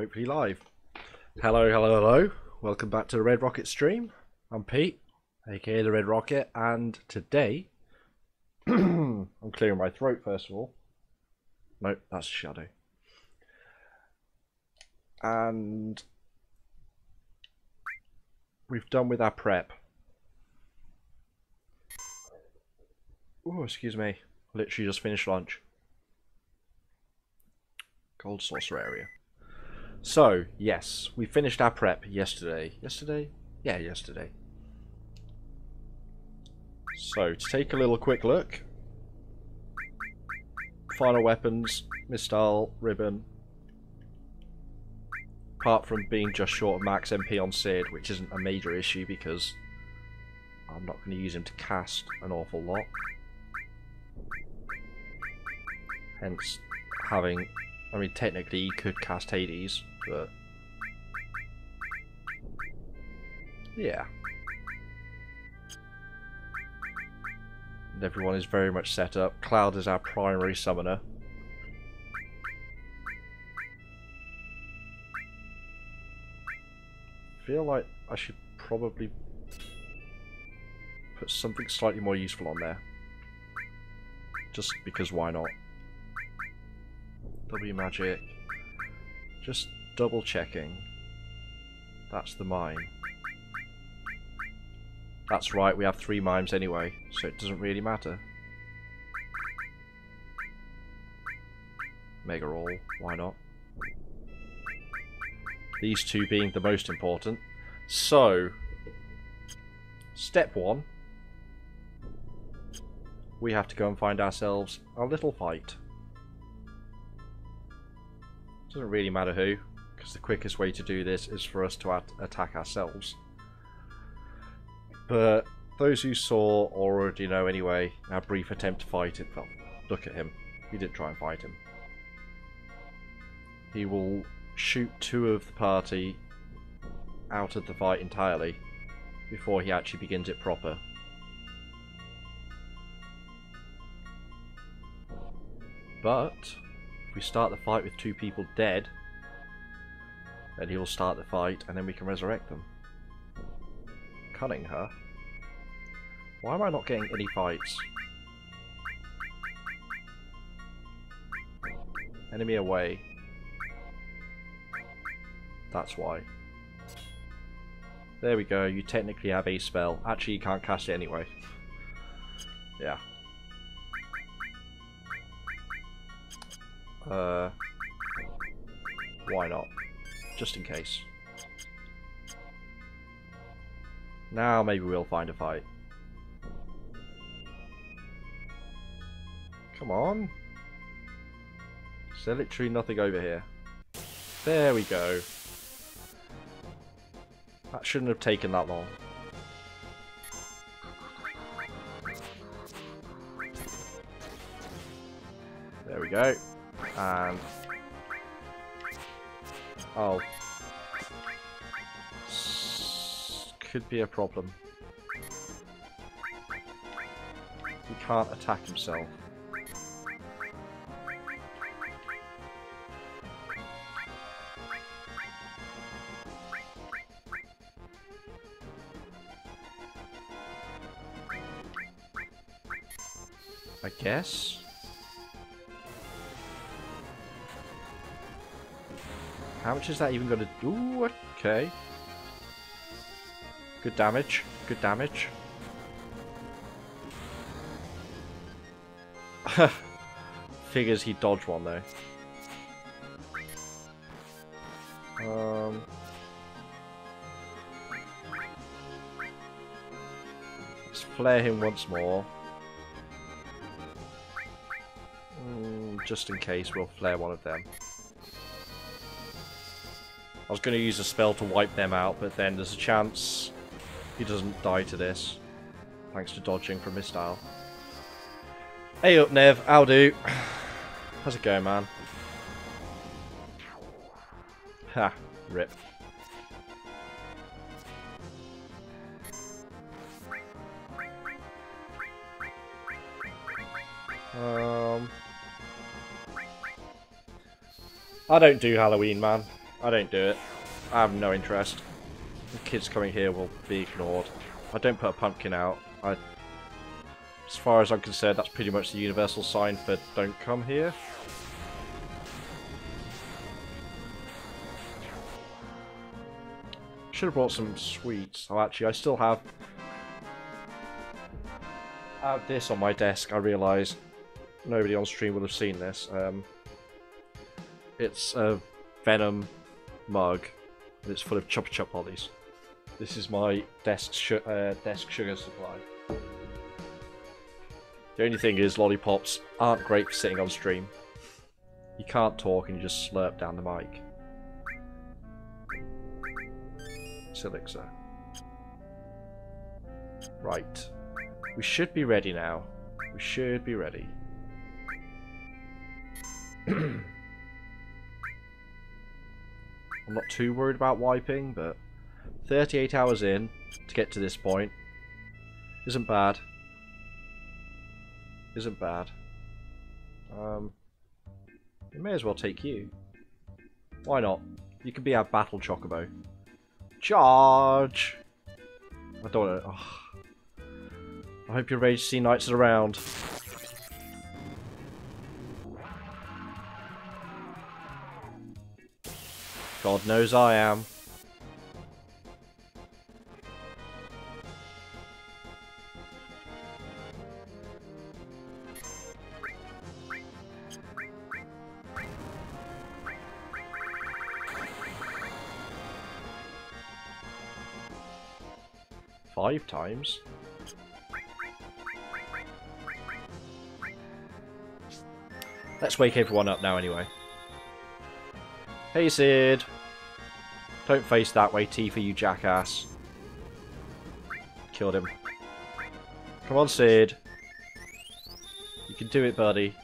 hopefully live. Hello, hello, hello. Welcome back to the Red Rocket stream. I'm Pete, aka the Red Rocket, and today I'm clearing my throat first of all. Nope, that's Shadow. And we've done with our prep. Oh, excuse me. Literally just finished lunch. Gold saucer area. So, yes, we finished our prep yesterday. Yesterday? Yeah, yesterday. So, to take a little quick look. Final weapons, missile, ribbon. Apart from being just short of max MP on Sid, which isn't a major issue because I'm not going to use him to cast an awful lot. Hence, having... I mean, technically you could cast Hades, but... yeah. And everyone is very much set up. Cloud is our primary summoner. Feel like I should probably put something slightly more useful on there. Just because why not? W magic. Just double checking. That's the mime. That's right, we have 3 mimes anyway, so it doesn't really matter. Mega roll, why not? These 2 being the most important. So, step 1. We have to go and find ourselves a little fight. Doesn't really matter who, because the quickest way to do this is for us to attack ourselves. But those who saw already know anyway, our brief attempt to fight it. Well, look at him. We didn't try and fight him. He will shoot 2 of the party out of the fight entirely before he actually begins it proper. But if we start the fight with 2 people dead, then he will start the fight and then we can resurrect them. Cunning, huh? Why am I not getting any fights? Enemy away. That's why. There we go, you technically have a spell. Actually, you can't cast it anyway. Yeah. Why not? Just in case. Now maybe we'll find a fight. Come on. Is there literally nothing over here? There we go. That shouldn't have taken that long. There we go. And... oh. Could be a problem. He can't attack himself. I guess. How much is that even going to do? Ooh, okay. Good damage. Good damage. Figures he dodged one though. Let's flare him once more. Just in case, we'll flare one of them. I was going to use a spell to wipe them out, but then there's a chance he doesn't die to this, thanks to dodging from his style. Hey up, Nev. How do? How's it going, man? Ha. Rip. I don't do Halloween, man. I don't do it. I have no interest. The kids coming here will be ignored. I don't put a pumpkin out. As far as I'm concerned, that's pretty much the universal sign for don't come here. Should have brought some sweets. Oh, actually, I still have this on my desk. I realise nobody on stream will have seen this. It's a Venom mug, and it's full of Chupa Chup lollies. This is my desk sugar supply. The only thing is, lollipops aren't great for sitting on stream. You can't talk and you just slurp down the mic. Elixir. Right. We should be ready now. We should be ready. I'm not too worried about wiping, but 38 hours in to get to this point isn't bad. Isn't bad. We may as well take you. Why not? You can be our battle chocobo. Charge! I don't want to. Oh. I hope you're ready to see Knights of the Round. God knows I am. Five times? Let's wake everyone up now anyway. Hey Sid! Don't face that way, Tifa, you jackass. Killed him. Come on, Sid. You can do it, buddy.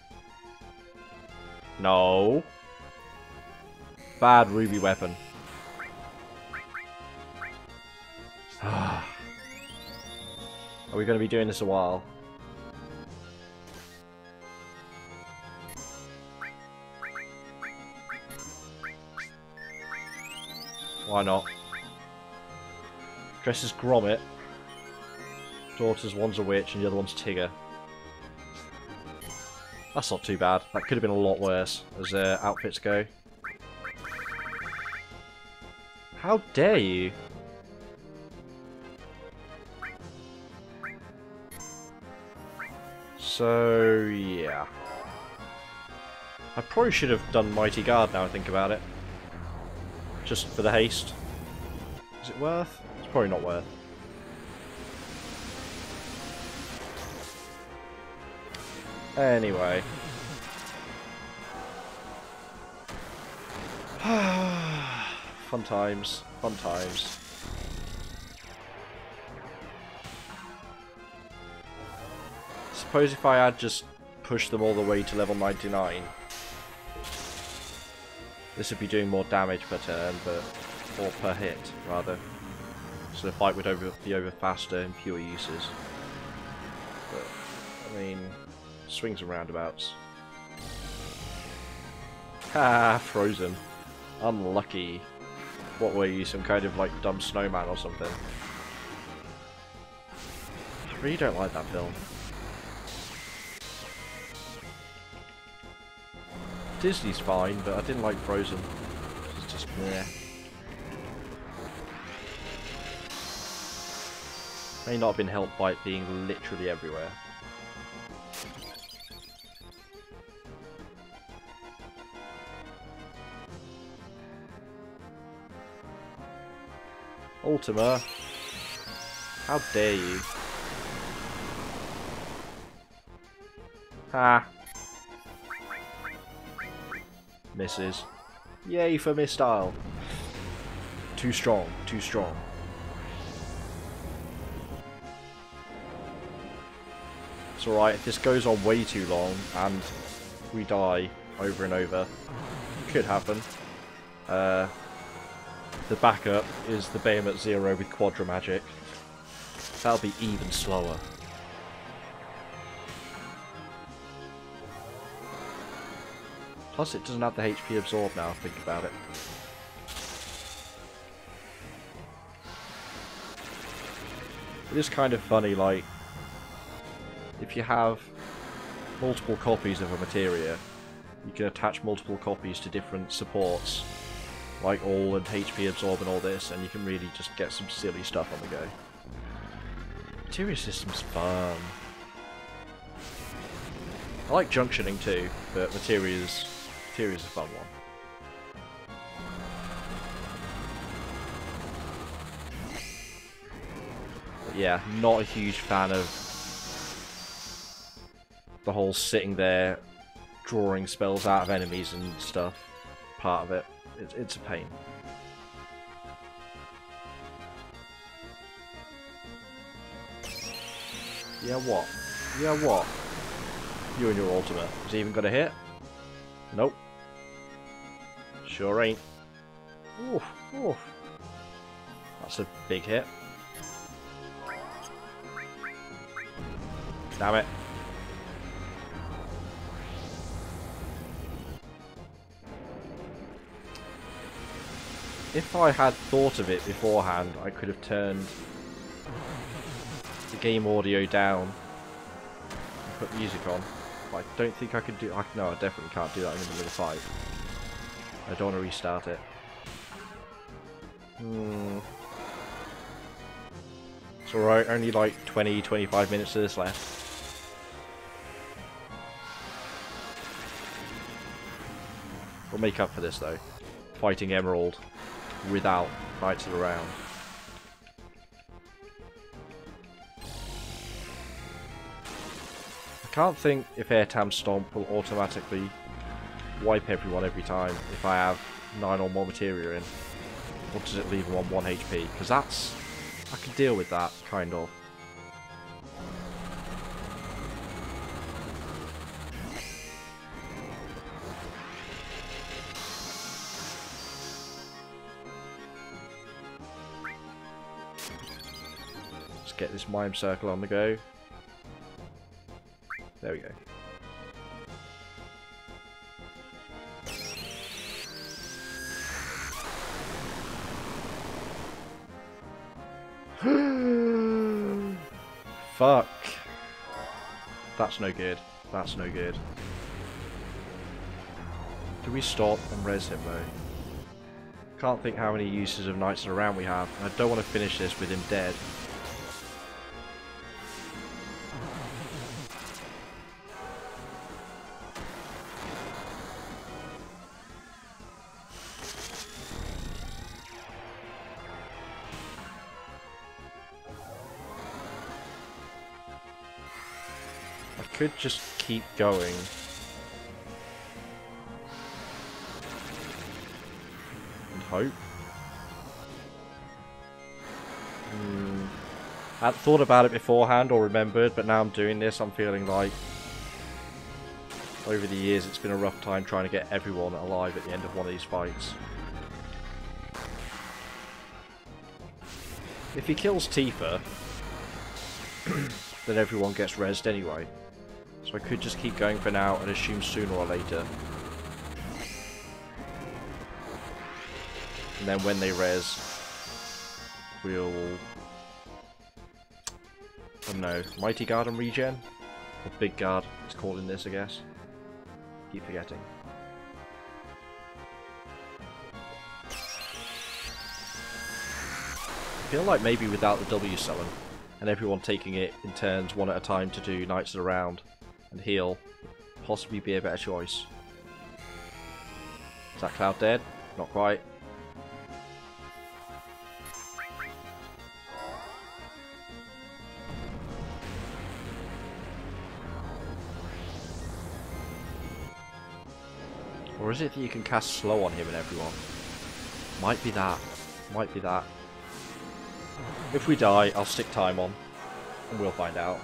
No. Bad ruby weapon. Are we going to be doing this a while? Why not? Dress as Gromit. Daughter's one's a witch and the other one's Tigger. That's not too bad. That could have been a lot worse as outfits go. How dare you? So, yeah. I probably should have done Mighty Guard now I think about it. Just for the haste. Is it worth? It's probably not worth. Anyway. Fun times. Fun times. Suppose if I had just pushed them all the way to level 99, this would be doing more damage per turn, or per hit, rather. So the fight would be over faster in pure uses. But, I mean, swings and roundabouts. Ha! Frozen. Unlucky. What were you, some kind of like dumb snowman or something? I really don't like that film. Disney's fine, but I didn't like Frozen. It's just meh. May not have been helped by it being literally everywhere. Ultima, how dare you? Ha! Misses. Yay for misstyle. Too strong, too strong. It's alright, if this goes on way too long and we die over and over, could happen. The backup is the Bahamut Zero with Quadra Magic. That'll be even slower. Plus it doesn't have the HP absorb now, think about it. is kind of funny, like, if you have multiple copies of a materia, you can attach multiple copies to different supports, like all and HP absorb and all this, and you can really just get some silly stuff on the go. Materia system's fun. I like junctioning too, but Materia's a fun one. But yeah, not a huge fan of the whole sitting there drawing spells out of enemies and stuff part of it. It's a pain. Yeah, what? Yeah, what? You and your ultimate. Is he even gonna hit? Nope. Sure ain't. Oof, oof. That's a big hit. Damn it. If I had thought of it beforehand, I could have turned the game audio down and put music on. But I don't think I could do... no, I definitely can't do that in the middle of the fight. I don't want to restart it. It's alright, only like 20-25 minutes of this left. We'll make up for this though. Fighting Emerald without Knights of the Round. I can't think if Airtam Stomp will automatically wipe everyone every time if I have 9 or more materia in. Or does it leave them on 1 HP? Because that's... I can deal with that, kind of. Let's get this Mime Circle on the go. There we go. Fuck. That's no good. That's no good. Do we stop and res him though? Can't think how many uses of Knights of the Round we have. I don't want to finish this with him dead. Could just keep going. And hope. I hadn't thought about it beforehand or remembered, but now I'm doing this, I'm feeling like over the years it's been a rough time trying to get everyone alive at the end of one of these fights. If he kills Tifa, then everyone gets rezzed anyway. So I could just keep going for now and assume sooner or later. And then when they res, we'll... I don't know, Mighty Guard and regen? Or Big Guard, it's called in this, I guess. Keep forgetting. I feel like maybe without the W summon, and everyone taking it in turns one at a time to do Knights of the Round and heal, possibly be a better choice. Is that Cloud dead? Not quite. Or is it that you can cast slow on him and everyone? Might be that. Might be that. If we die, I'll stick time on, and we'll find out.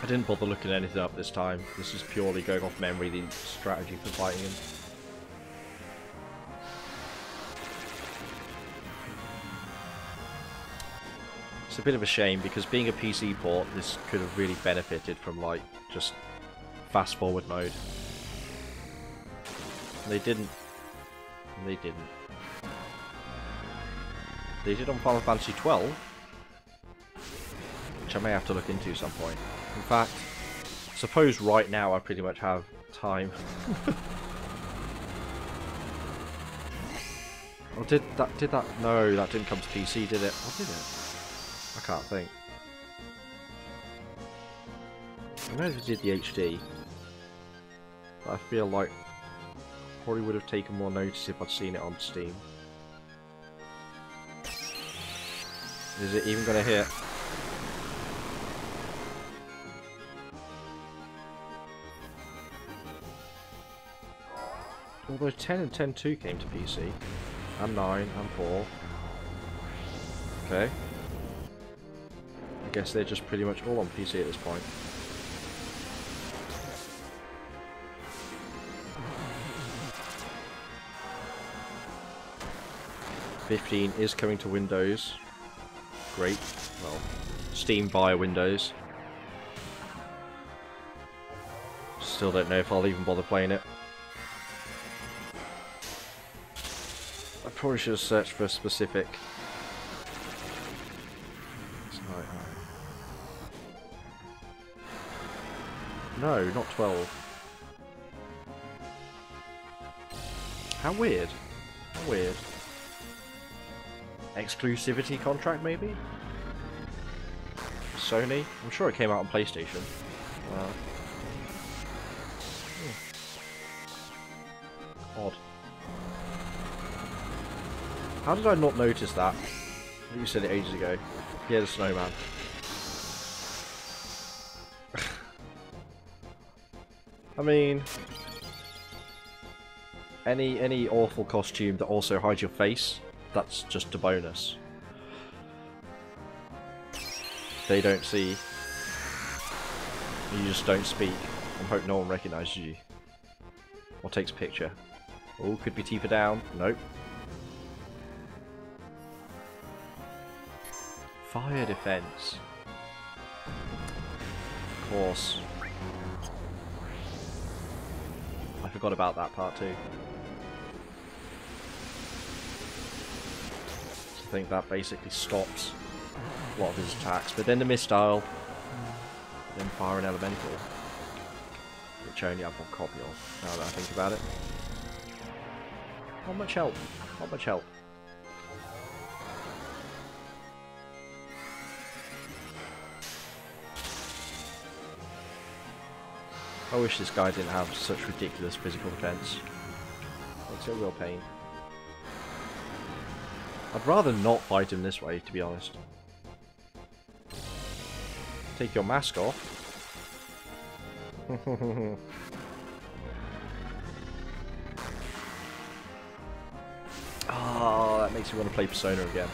I didn't bother looking anything up this time. This is purely going off memory, the strategy for fighting him. It's a bit of a shame because being a PC port, this could have really benefited from like just fast forward mode. They didn't. They didn't. They did on Final Fantasy 12, which I may have to look into some point. In fact, suppose right now I pretty much have time. Oh, did that? No, that didn't come to PC, did it? Or did it? I can't think. I know they did the HD, but I feel like I probably would have taken more notice if I'd seen it on Steam. Is it even going to hit? Although 10 and 10.2 came to PC. And 9 and 4. Okay. I guess they're just pretty much all on PC at this point. '15 is coming to Windows. Great. Well, Steam via Windows. Still don't know if I'll even bother playing it. I probably should have searched for a specific. No, not 12. How weird. How weird. Exclusivity contract, maybe? Sony? I'm sure it came out on PlayStation. Odd. How did I not notice that? You said it ages ago. Yeah, the snowman. I mean, any awful costume that also hides your face, that's just a bonus. They don't see. You just don't speak and hope no one recognises you. Or takes a picture. Oh, could be Tifa down. Nope. Fire defense. Of course. I forgot about that part too. I think that basically stops a lot of his attacks. But then the missile, then fire and elemental, which I only have one copy of, now that I think about it. Not much help. Not much help. I wish this guy didn't have such ridiculous physical defense. It's a real pain. I'd rather not fight him this way, to be honest. Take your mask off. Oh, that makes me want to play Persona again.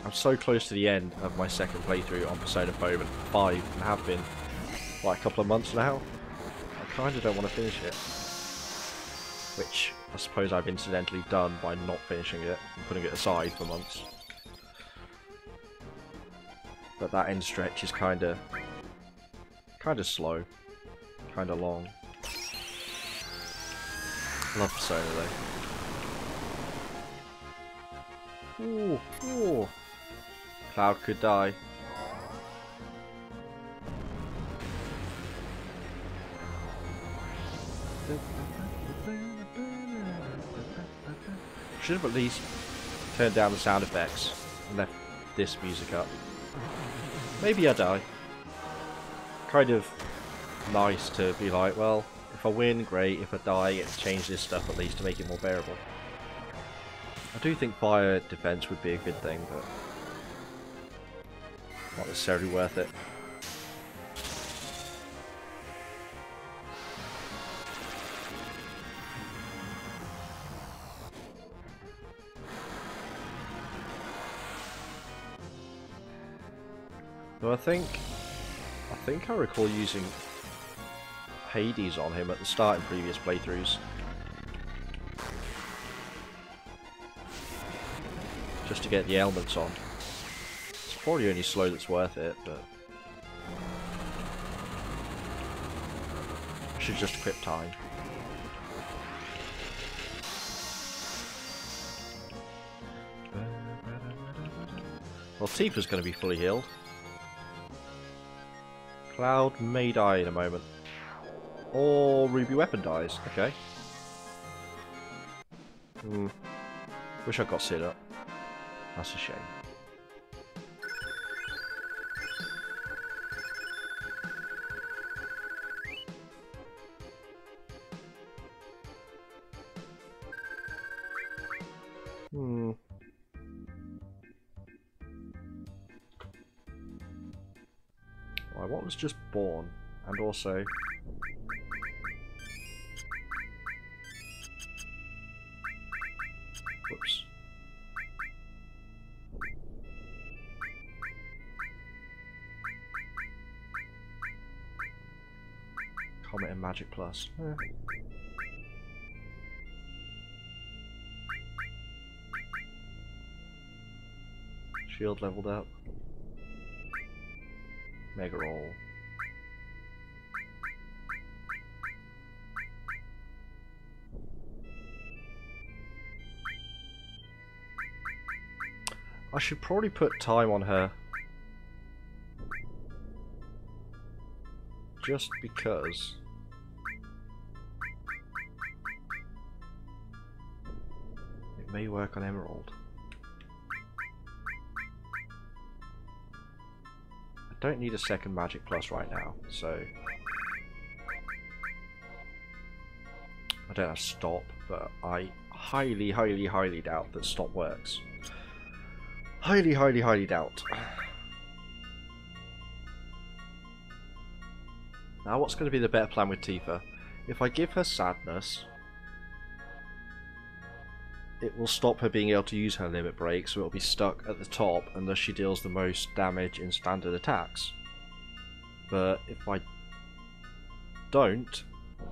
I'm so close to the end of my second playthrough on Persona 5 and have been like a couple of months now. I kind of don't want to finish it. Which I suppose I've incidentally done by not finishing it and putting it aside for months. But that end stretch is kind of slow, kind of long. Love Persona though. Ooh, ooh. Cloud could die. Should have at least turned down the sound effects and left this music up. Maybe I die. Kind of nice to be like, well, if I win, great. If I die, I get to change this stuff at least to make it more bearable. I do think fire defense would be a good thing, but not necessarily worth it. So I think I recall using Hades on him at the start in previous playthroughs. Just to get the elements on. It's probably only slow that's worth it, but I should just equip time. Well, Tifa's going to be fully healed. Cloud may die in a moment. Or Ruby Weapon dies. Okay. Wish I got Sid up. That's a shame. Right, what was just born? And also... Whoops. Comet and Magic Plus. Shield leveled up. Mega Roll. I should probably put time on her. Just because. It may work on Emerald. I don't need a second Magic Plus right now, so... I don't have Stop, but I highly, highly, highly doubt that Stop works. Highly, highly, highly doubt. Now what's going to be the better plan with Tifa? If I give her Sadness, it will stop her being able to use her limit break, so it'll be stuck at the top and thus she deals the most damage in standard attacks. But if I don't,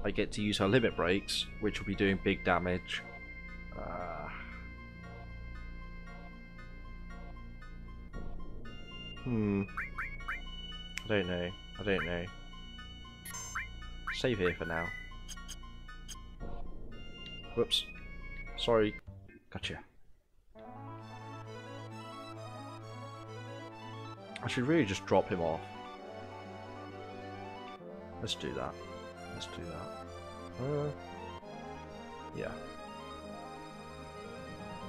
I get to use her limit breaks, which will be doing big damage. I don't know. I don't know. Save here for now. Whoops. Sorry. Gotcha. I should really just drop him off. Let's do that. Let's do that. Yeah.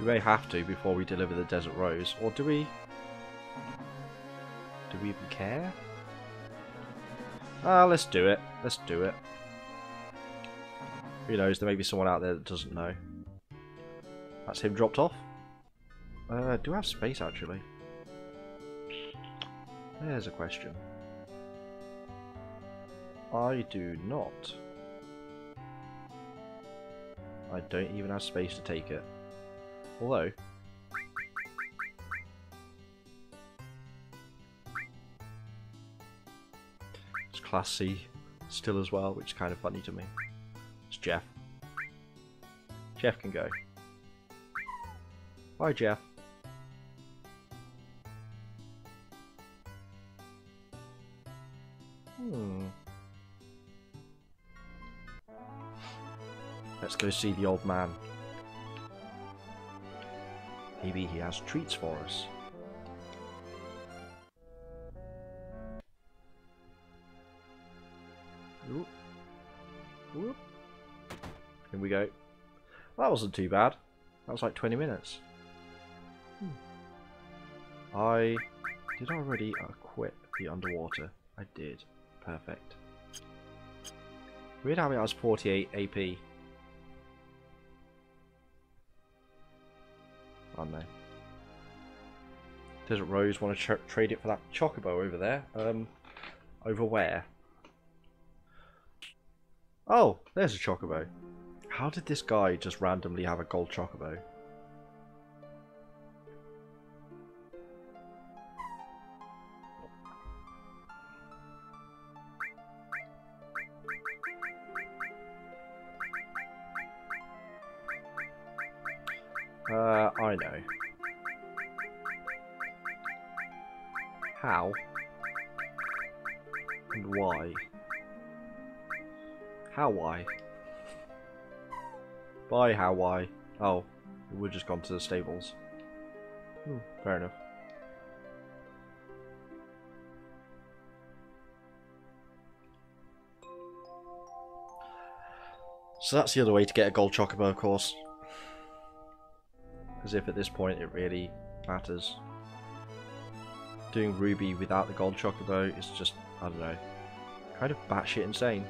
We may have to before we deliver the Desert Rose. Or do we? Do we even care? Let's do it. Let's do it. Who knows, there may be someone out there that doesn't know. That's him dropped off. Do I have space actually? There's a question. I do not. I don't even have space to take it. Although... it's Class C still as well, which is kind of funny to me. It's Jeff. Jeff can go. Bye, Jeff. Let's go see the old man. Maybe he has treats for us. Whoop. Whoop. Here we go. That wasn't too bad. That was like 20 minutes. Did I already equip the underwater? I did. Perfect. Weird how it has 48 AP. Oh no. Desert Rose want to trade it for that Chocobo over there. Over where? Oh, there's a Chocobo. How did this guy just randomly have a gold Chocobo? I know. How? And why? How why? Bye, how why? Oh, we've just gone to the stables. Fair enough. So that's the other way to get a gold chocobo, of course. As if at this point it really matters. Doing Ruby without the gold chocobo is just, I don't know, kind of batshit insane.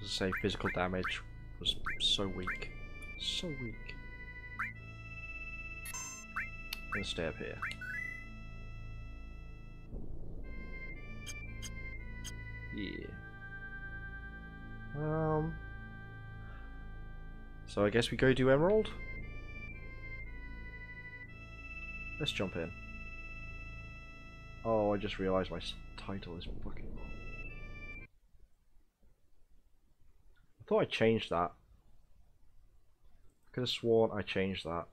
As I say, physical damage was so weak. So weak. I'm gonna stay up here. Yeah. So I guess we go do Emerald? Let's jump in. Oh, I just realised my title is fucking wrong. I thought I changed that. I could have sworn I changed that.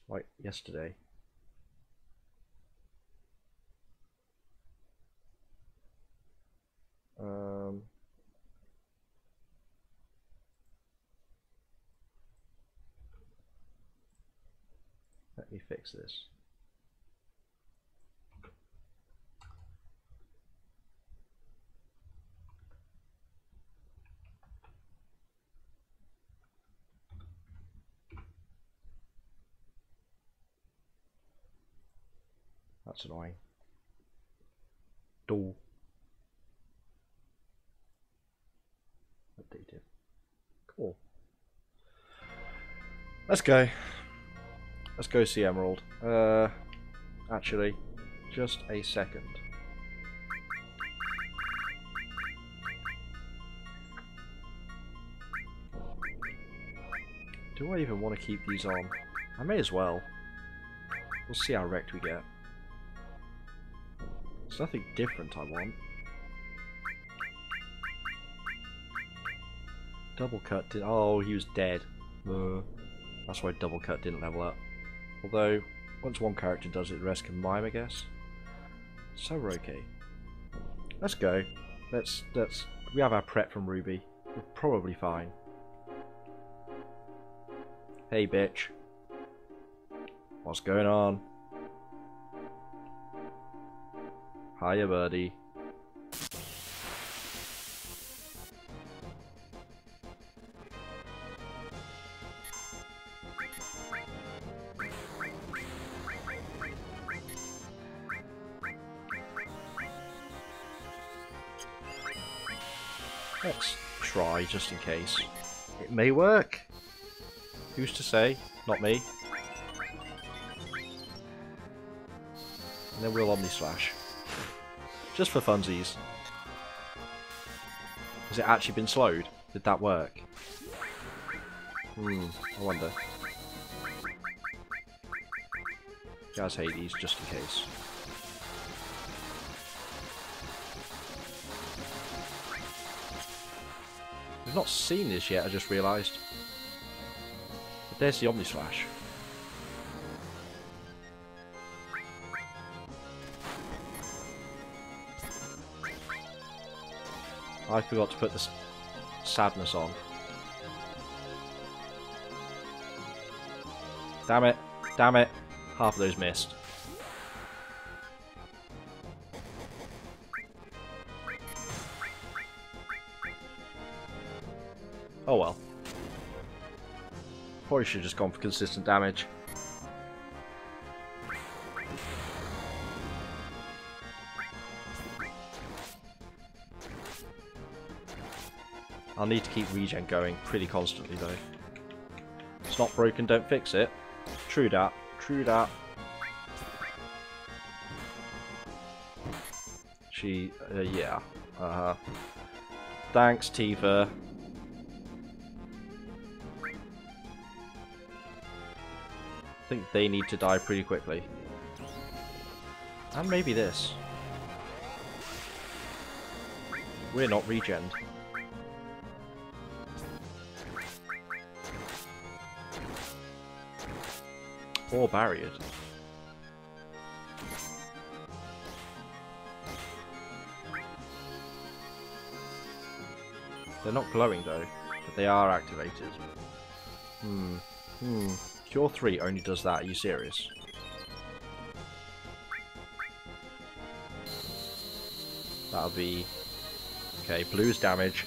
Like yesterday. Let me fix this. That's annoying. Do. Updated. Cool. Let's go. Let's go see Emerald. Actually, just a second. Do I even want to keep these on? I may as well. We'll see how wrecked we get. There's nothing different I want. Double cut did. Oh, he was dead. That's why double cut didn't level up. Although, once one character does it, the rest can mime, I guess. So we're okay. Let's go. Let's. We have our prep from Ruby. We're probably fine. Hey, bitch. What's going on? Hiya, buddy. Let's try, just in case. It may work. Who's to say? Not me. And then we'll Omni Slash. Just for funsies. Has it actually been slowed? Did that work? I wonder. Guys, Hades, just in case. We've not seen this yet, I just realised. But there's the Omni Slash. I forgot to put the sadness on. Damn it. Damn it. Half of those missed. Oh well. Probably should have just gone for consistent damage. I'll need to keep regen going pretty constantly though. It's not broken, don't fix it. True that. True that. Yeah. Thanks, Tifa. I think they need to die pretty quickly. And maybe this. We're not regened. Or barriered. They're not glowing though, but they are activated. Cure 3 only does that, are you serious? That'll be... Okay, blue is damage.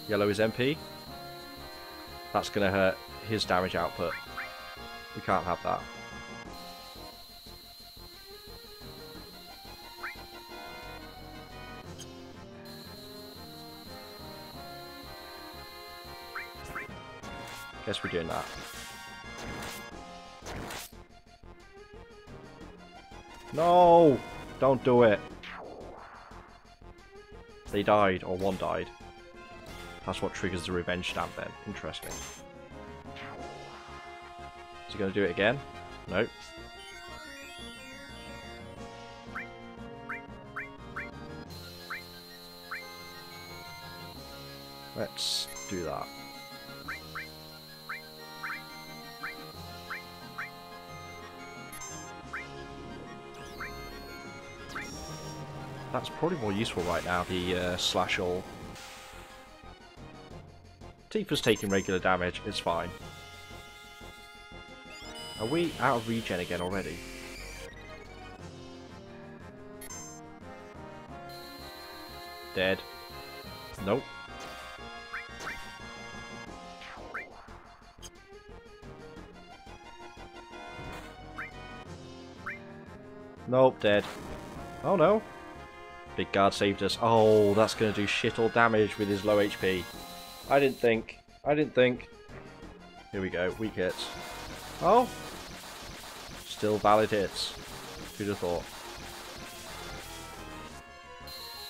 Yellow is MP. That's going to hurt his damage output. We can't have that. Guess we're doing that. No! Don't do it. They died, or one died. That's what triggers the revenge stamp then. Interesting. Is he going to do it again? Nope. Let's do that. That's probably more useful right now, the slash all. Tifa's taking regular damage, it's fine. Are we out of regen again already? Dead. Nope. Nope, dead. Oh no. Big guard saved us. Oh, that's going to do shit all damage with his low HP. I didn't think. Here we go, weak hits. Oh! Still valid hits. Who'd have thought?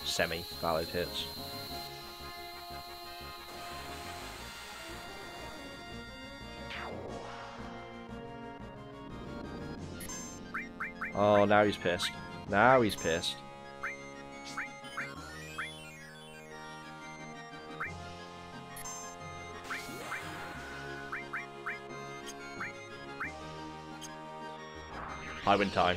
Semi-valid hits. Oh, now he's pissed. Now he's pissed. High win time.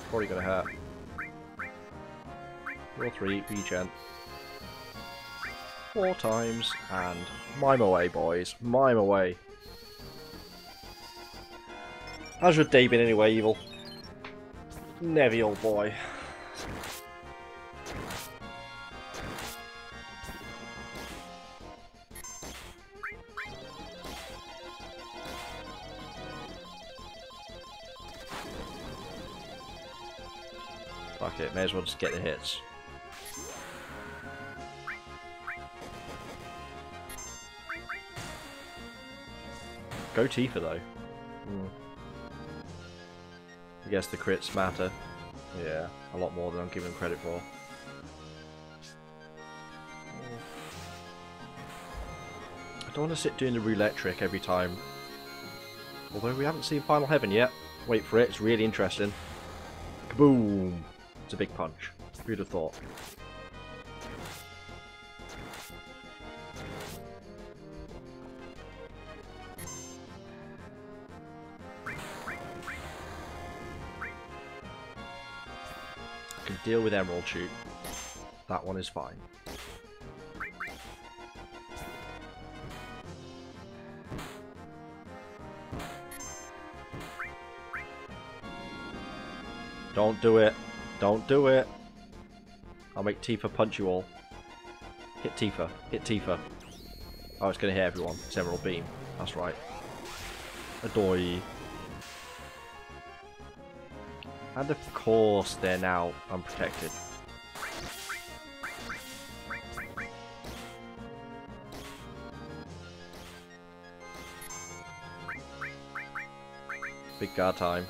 Probably gonna hurt. Roll 3, regen. 4 times, and mime away, boys. Mime away. How's your day been anyway, Evil? Nevi, old boy. Fuck it, may as well just get the hits. Go Tifa though. I guess the crits matter. Yeah, a lot more than I'm giving credit for. I don't want to sit doing the roulette trick every time. Although we haven't seen Final Heaven yet. Wait for it, it's really interesting. Kaboom! It's a big punch. Who'd have thought? I can deal with Emerald Shoot. That one is fine. Don't do it. Don't do it. I'll make Tifa punch you all. Hit Tifa. Hit Tifa. Oh, it's going to hit everyone. It's Emerald Beam. That's right. Adoy. And of course, they're now unprotected. Big guard time.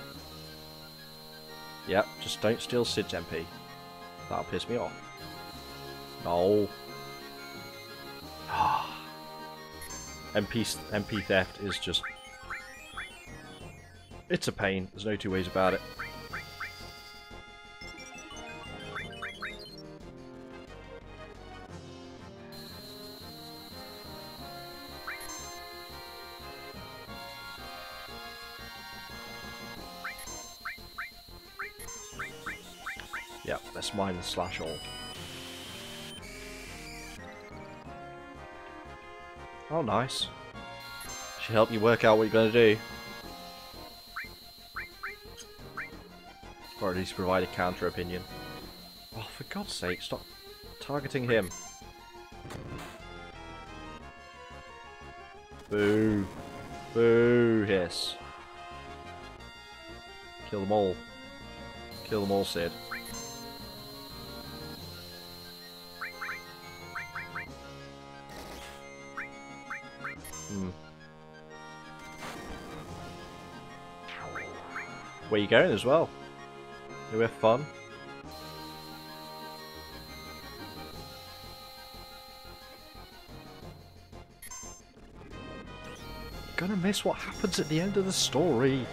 Yep, just don't steal Sid's MP. That'll piss me off. No. MP theft is just... It's a pain. There's no two ways about it. Yep, let's mine the slash all. Oh, nice. She helped you work out what you're going to do. Or at least provide a counter opinion. Oh, for God's sake, stop targeting him. Boo. Boo, hiss. Kill them all. Kill them all, Sid. Where you going as well? We have fun. Gonna miss what happens at the end of the story.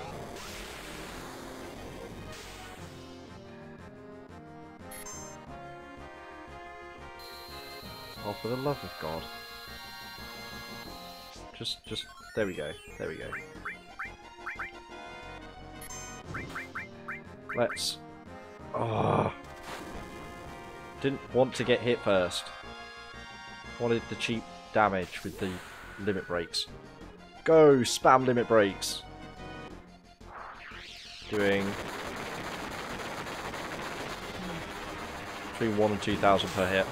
Oh, for the love of God. Just, there we go. There we go. Let's... Oh. Didn't want to get hit first. Wanted the cheap damage with the limit breaks. Go! Spam limit breaks! Doing... between 1 and 2,000 per hit.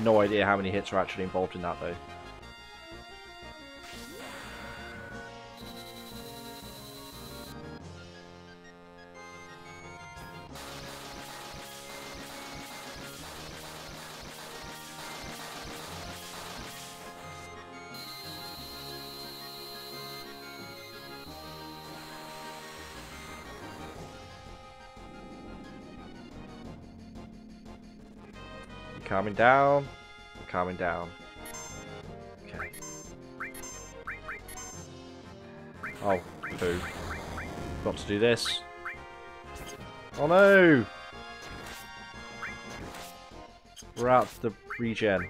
No idea how many hits are actually involved in that though. Calming down. Calming down. Okay. Oh, poo. Got to do this. Oh no! We're out of the regen.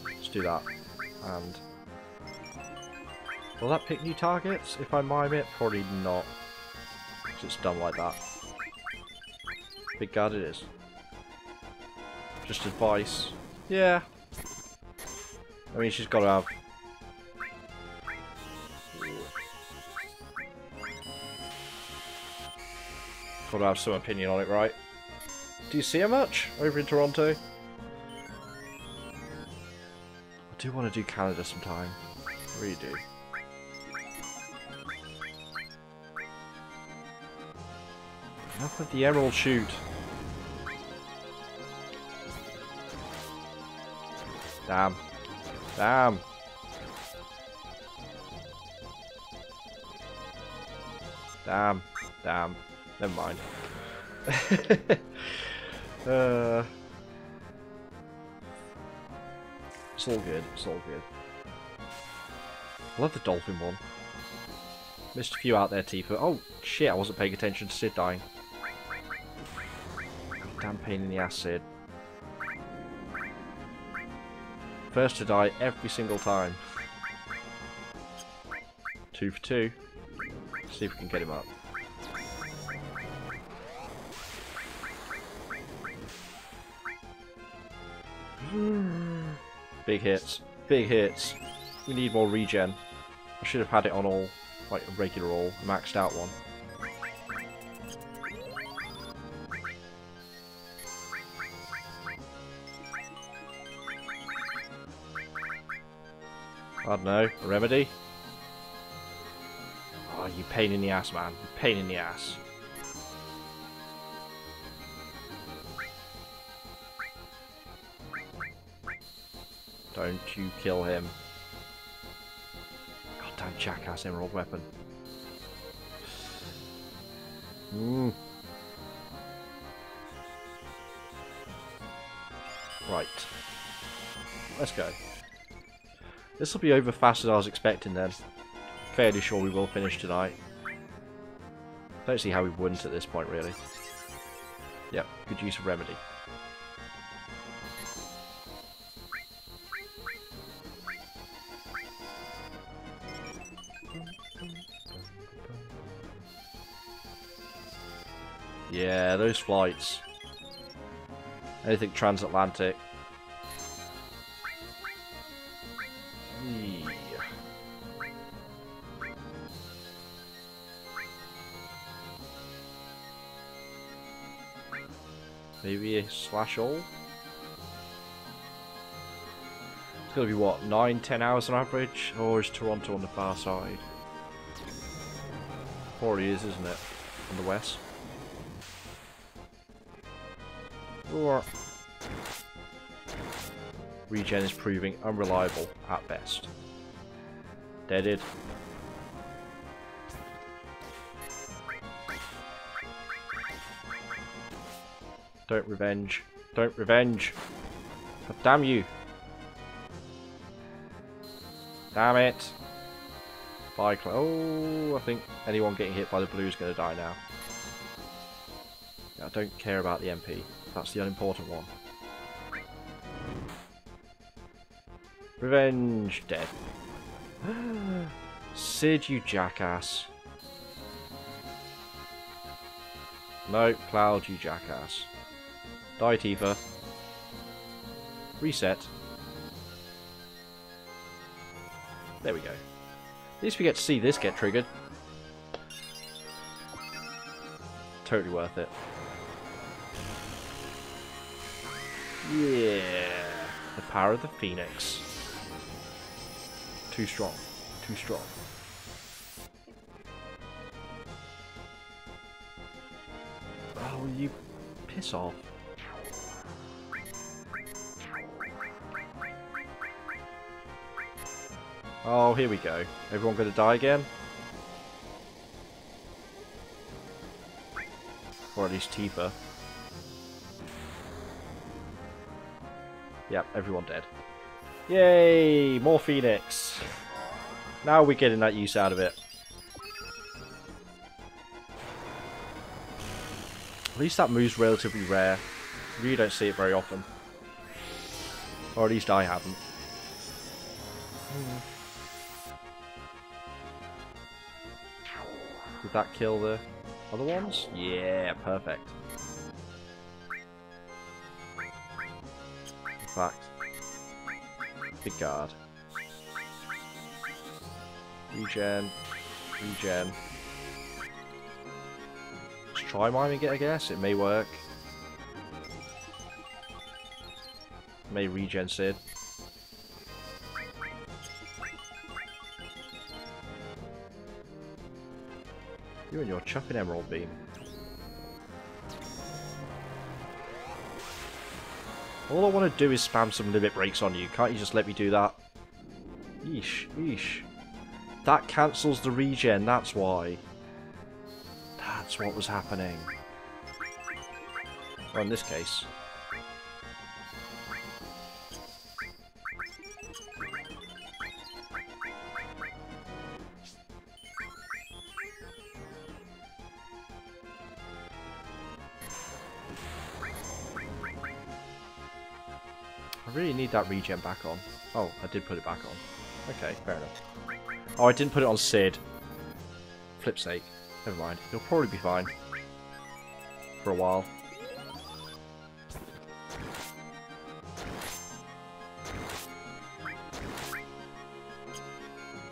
Let's do that. And... will that pick new targets if I mime it? Probably not. Because it's done like that. Big guard it is. Just advice. Yeah. I mean, she's got to have... got to have some opinion on it, right? Do you see her much over in Toronto? I do want to do Canada sometime. I really do. Enough of the emerald shoot. Damn. Damn. Damn. Damn. Never mind. It's all good. It's all good. I love the dolphin one. Missed a few out there, Tifa. Oh, shit, I wasn't paying attention to Sid dying. Damn pain in the ass, Sid. First to die every single time. 2 for 2. See if we can get him up. Big hits. Big hits. We need more regen. I should have had it on all, like a regular all, a maxed out one. I don't know, a remedy? Oh, you pain in the ass, man. You pain in the ass. Don't you kill him. Goddamn jackass emerald weapon. Right. Let's go. This will be over faster than I was expecting then. Fairly sure we will finish tonight. Don't see how we wouldn't at this point, really. Yep, good use of remedy. Yeah, those flights. Anything transatlantic. Maybe a slash all? It's gonna be what, 9-10 hours on average? Or is Toronto on the far side? Probably is, isn't it? On the west. Or regen is proving unreliable at best. Deaded. Don't revenge. Don't revenge. God damn you. Damn it. Bye, oh, I think anyone getting hit by the blue is going to die now. Yeah, I don't care about the MP. That's the unimportant one. Revenge. Dead. Sid, you jackass. No, Cloud, you jackass. Die, Tifa. Reset. There we go. At least we get to see this get triggered. Totally worth it. Yeah. The power of the Phoenix. Too strong. Too strong. Oh, will you piss off? Oh, here we go. Everyone gonna die again? Or at least Tifa. Yep, everyone dead. Yay! More Phoenix! Now we're getting that use out of it. At least that move's relatively rare. You really don't see it very often. Or at least I haven't. Did that kill the other ones? Yeah, perfect. In fact, big guard. Regen. Regen. Let's try miming it, I guess. It may work. May regen Sid. You and your chuffing Emerald Beam. All I want to do is spam some limit breaks on you. Can't you just let me do that? Yeesh, yeesh. That cancels the regen, that's why. That's what was happening. Well, in this case. I really need that regen back on. Oh, I did put it back on. Okay, fair enough. Oh, I didn't put it on Sid. Flip's sake. Never mind. He'll probably be fine. For a while.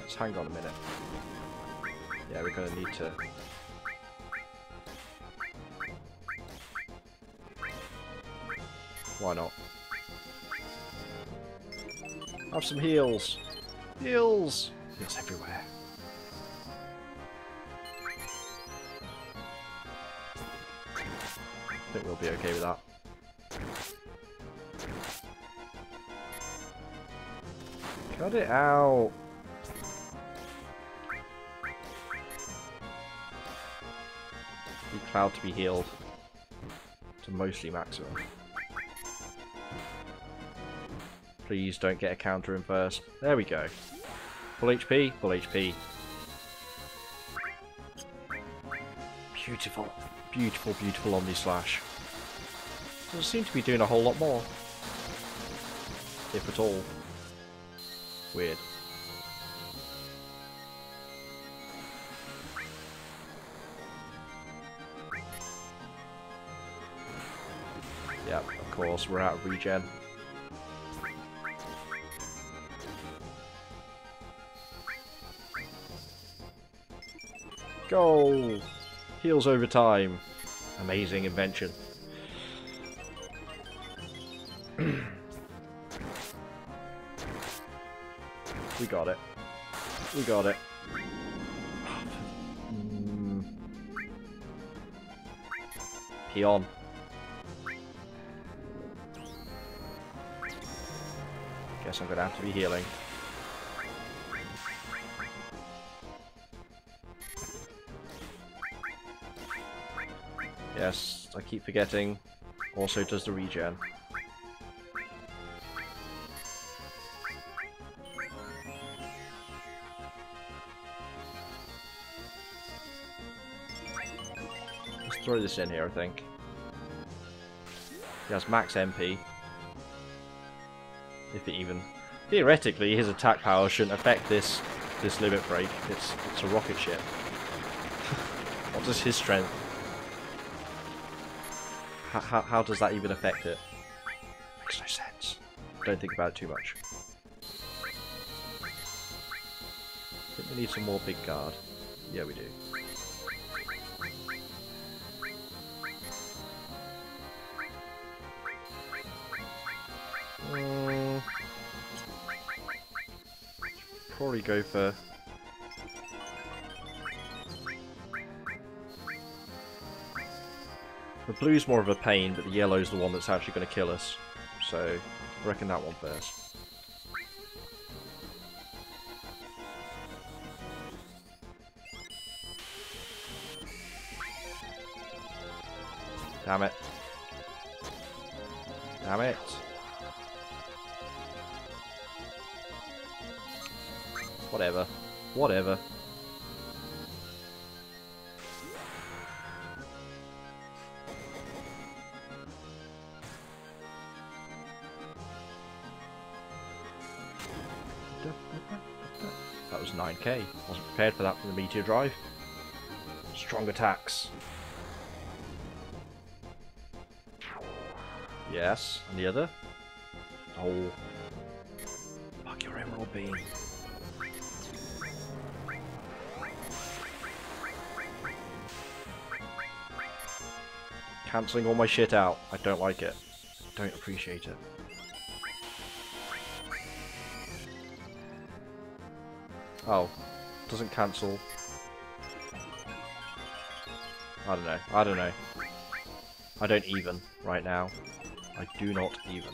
Let's hang on a minute. Yeah, we're going to need to... Why not? Have some heals. Heals! Heals everywhere. I think we'll be okay with that. Cut it out! Need Cloud to be healed to mostly maximum. Please don't get a counter in first. There we go. Full HP, full HP. Beautiful. Beautiful, beautiful Omni Slash. Doesn't seem to be doing a whole lot more. If at all. Weird. Yep, of course, we're out of regen. Go! Heals over time. Amazing invention. We got it. We got it. Peon. Guess I'm gonna have to be healing. Yes, I keep forgetting. Also does the regen. Let's throw this in here, I think. He has max MP. If it even... Theoretically, his attack power shouldn't affect this limit break. It's a rocket ship. What is his strength? How does that even affect it? Makes no sense. Don't think about it too much. I think we need some more big guard. Yeah, we do. Probably go for... The blue's more of a pain, but the yellow's the one that's actually going to kill us. So, I reckon that one first. Damn it. Damn it. Whatever. Whatever. That was 9k. Wasn't prepared for that from the meteor drive. Strong attacks. Yes, and the other? Oh. Fuck your emerald beam. Cancelling all my shit out. I don't like it. I don't appreciate it. Oh. Doesn't cancel. I don't know. I don't know. I don't even right now. I do not even.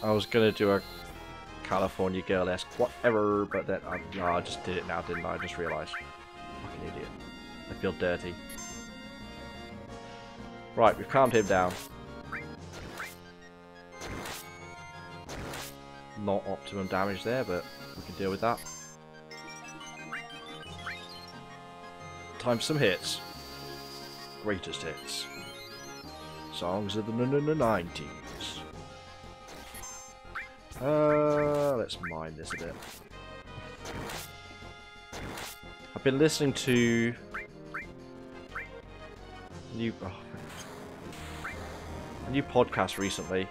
I was gonna do a California Girl-esque whatever, but then I just did it now, didn't I? I just realised. Fucking idiot. I feel dirty. Right, we've calmed him down. Not optimum damage there, but we can deal with that. Time for some hits. Greatest hits. Songs of the 90s. Let's mine this a bit. I've been listening to a new podcast recently.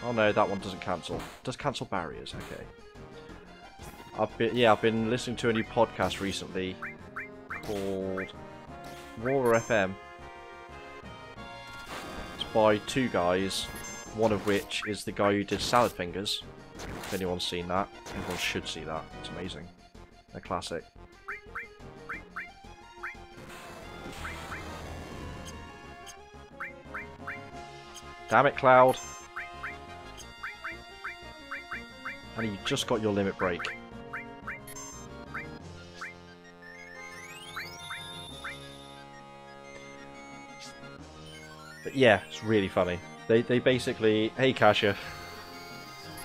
Oh no, that one doesn't cancel. It does cancel barriers, okay. I've been listening to a new podcast recently called Waller FM. It's by two guys, one of which is the guy who did Salad Fingers. If anyone's seen that, everyone should see that. It's amazing. A classic. Damn it, Cloud. And you just got your limit break. But yeah, it's really funny. They basically... Hey, Kasha.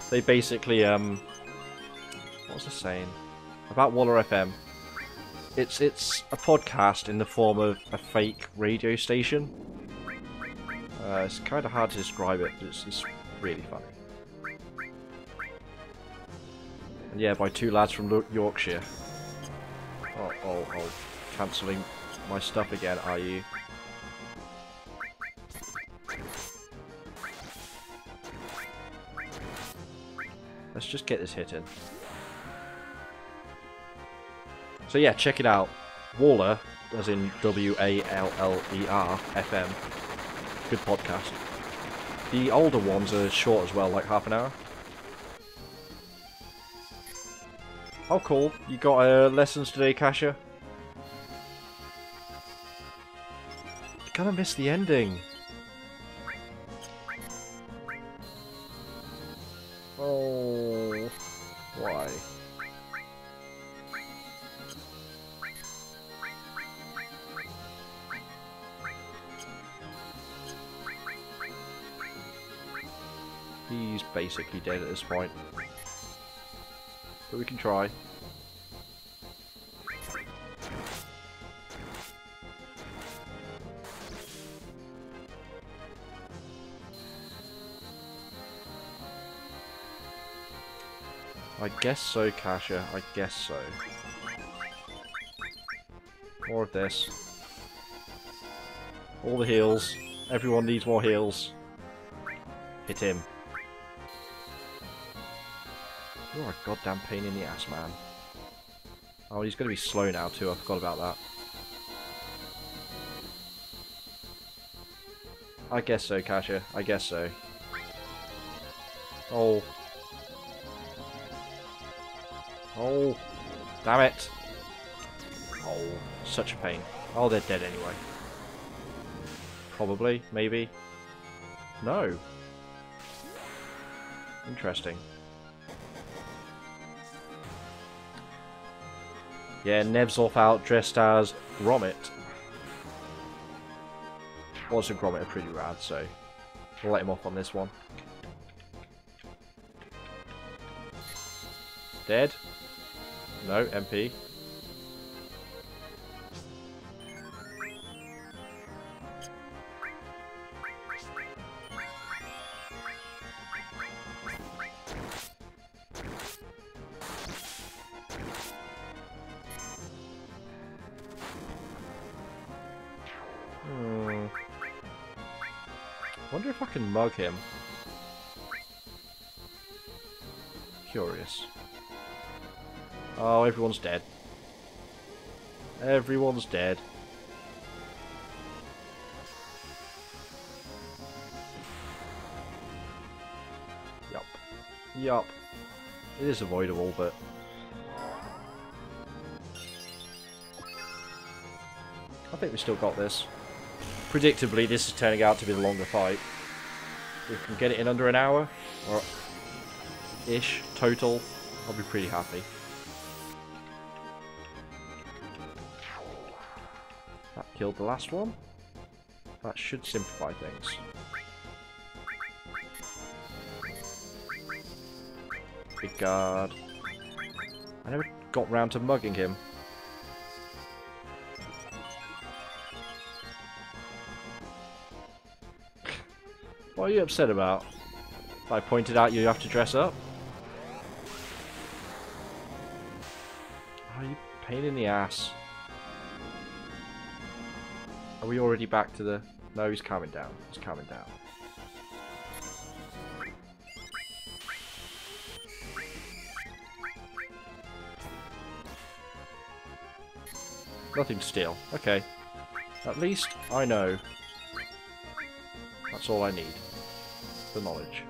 They basically, what was I saying? About Waller FM. It's a podcast in the form of a fake radio station. It's kind of hard to describe it, but it's really funny. And yeah, by two lads from Yorkshire. Oh, cancelling my stuff again, are you? Let's just get this hit in. So yeah, check it out. Waller as in WALLER FM. Good podcast. The older ones are short as well, like half an hour. Oh, cool. You got lessons today, Kasha? You're gonna miss the ending. Oh, why? He's basically dead at this point. But we can try. I guess so, Kasha. I guess so. More of this. All the heals. Everyone needs more heals. Hit him. You're a goddamn pain in the ass, man. Oh, he's going to be slow now too. I forgot about that. I guess so, Kasha. I guess so. Oh. Oh. Damn it. Oh, such a pain. Oh, they're dead anyway. Probably. Maybe. No. Interesting. Yeah, Nevzorf out dressed as Gromit. Also, Gromit are pretty rad, so we'll let him off on this one. Dead? No, MP. Wonder if I can mug him. Curious. Oh, everyone's dead. Everyone's dead. Yup. Yup. It is avoidable, but... I think we still got this. Predictably, this is turning out to be the longer fight. If we can get it in under an hour, or ish, total, I'll be pretty happy. That killed the last one. That should simplify things. Big guard. I never got round to mugging him. What are you upset about? I pointed out you have to dress up? Oh, you pain in the ass. Are we already back to the... No, he's calming down. He's calming down. Nothing to steal. Okay. At least I know. That's all I need. The knowledge.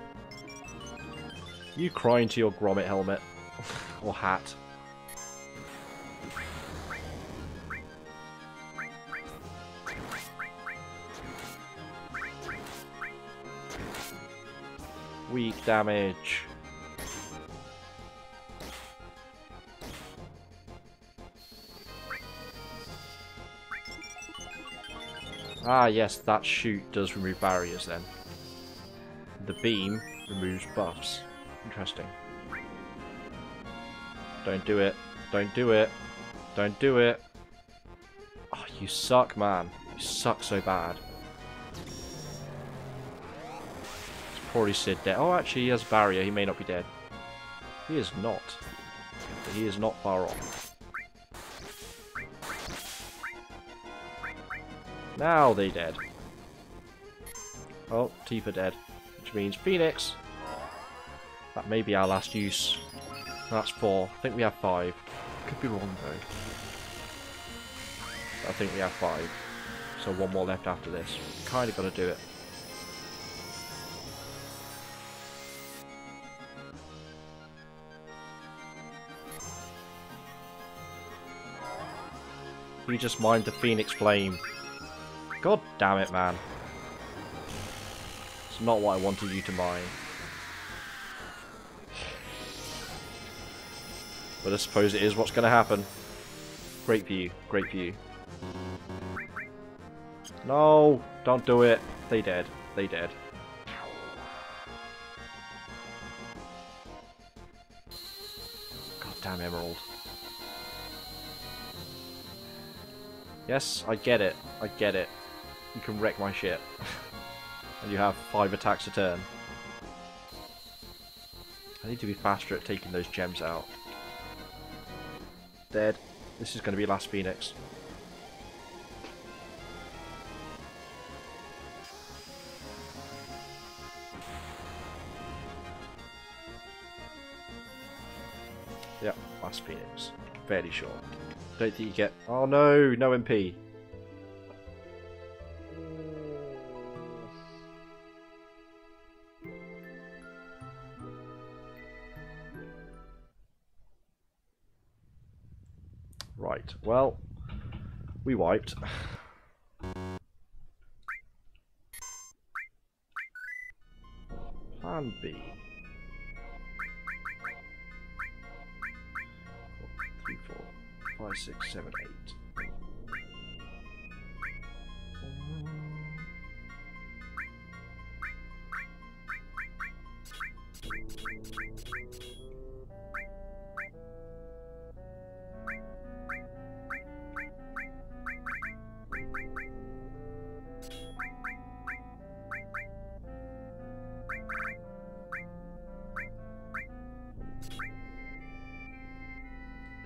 You cry into your Gromit helmet. Or hat. Weak damage. Ah yes, that shoot does remove barriers then. The beam removes buffs. Interesting. Don't do it. Don't do it. Don't do it. Oh, you suck, man. You suck so bad. It's probably Sid dead. Oh, actually, he has a barrier. He may not be dead. He is not. But he is not far off. Now they dead. Oh, Tifa dead. Which means Phoenix. That may be our last use. That's 4. I think we have 5. Could be wrong though. I think we have 5. So 1 more left after this. Kinda gotta do it. You just mined the Phoenix Flame. God damn it, man. It's not what I wanted you to mine. But I suppose it is what's going to happen. Great for you. Great for you. No! Don't do it. They dead. They dead. God damn Emerald. Yes, I get it. I get it. You can wreck my ship. And you have 5 attacks a turn. I need to be faster at taking those gems out. Dead. This is going to be last Phoenix. Yep, last Phoenix. Fairly sure. Don't think you get... Oh no, no MP. Right, well, we wiped. Plan B. 3, 4, 5, 6, 7, 8.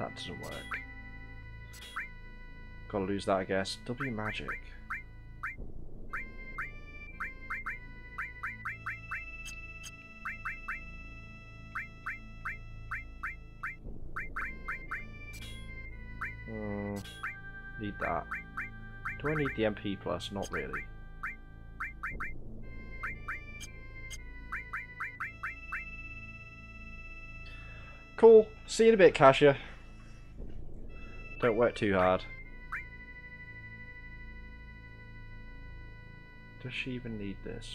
That doesn't work. Gotta lose that, I guess. W magic. Need that. Do I need the MP plus? Not really. Cool. See you in a bit, Kasia. Don't work too hard. Does she even need this?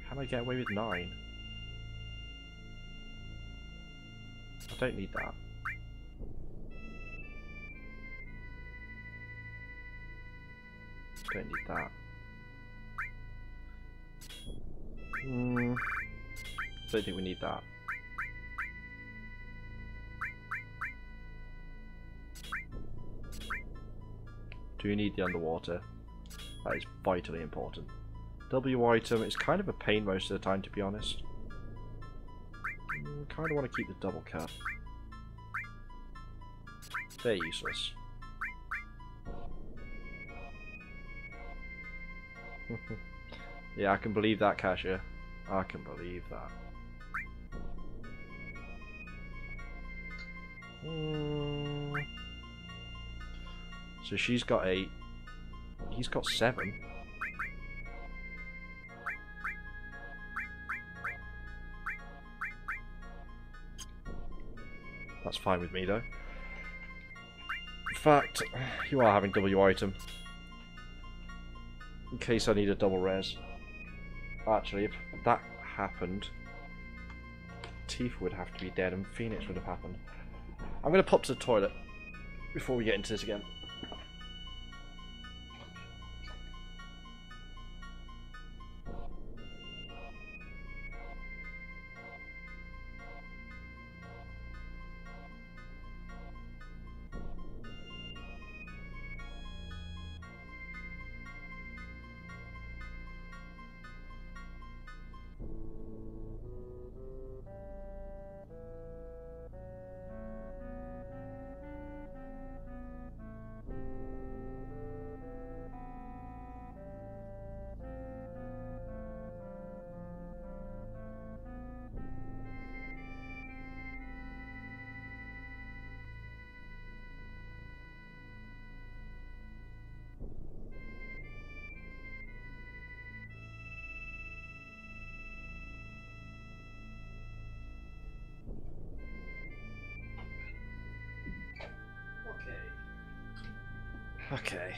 Can I get away with 9? I don't need that. Don't need that. Don't think we need that. Do you need the underwater? That is vitally important. W item is kind of a pain most of the time, to be honest. Kind of want to keep the double cut. They're useless. Yeah, I can believe that, Kasia. I can believe that. So she's got 8. He's got 7. That's fine with me, though. In fact, you are having W item. In case I need a double res. Actually, if that happened, Tifa would have to be dead and Phoenix would have happened. I'm going to pop to the toilet before we get into this again. Okay.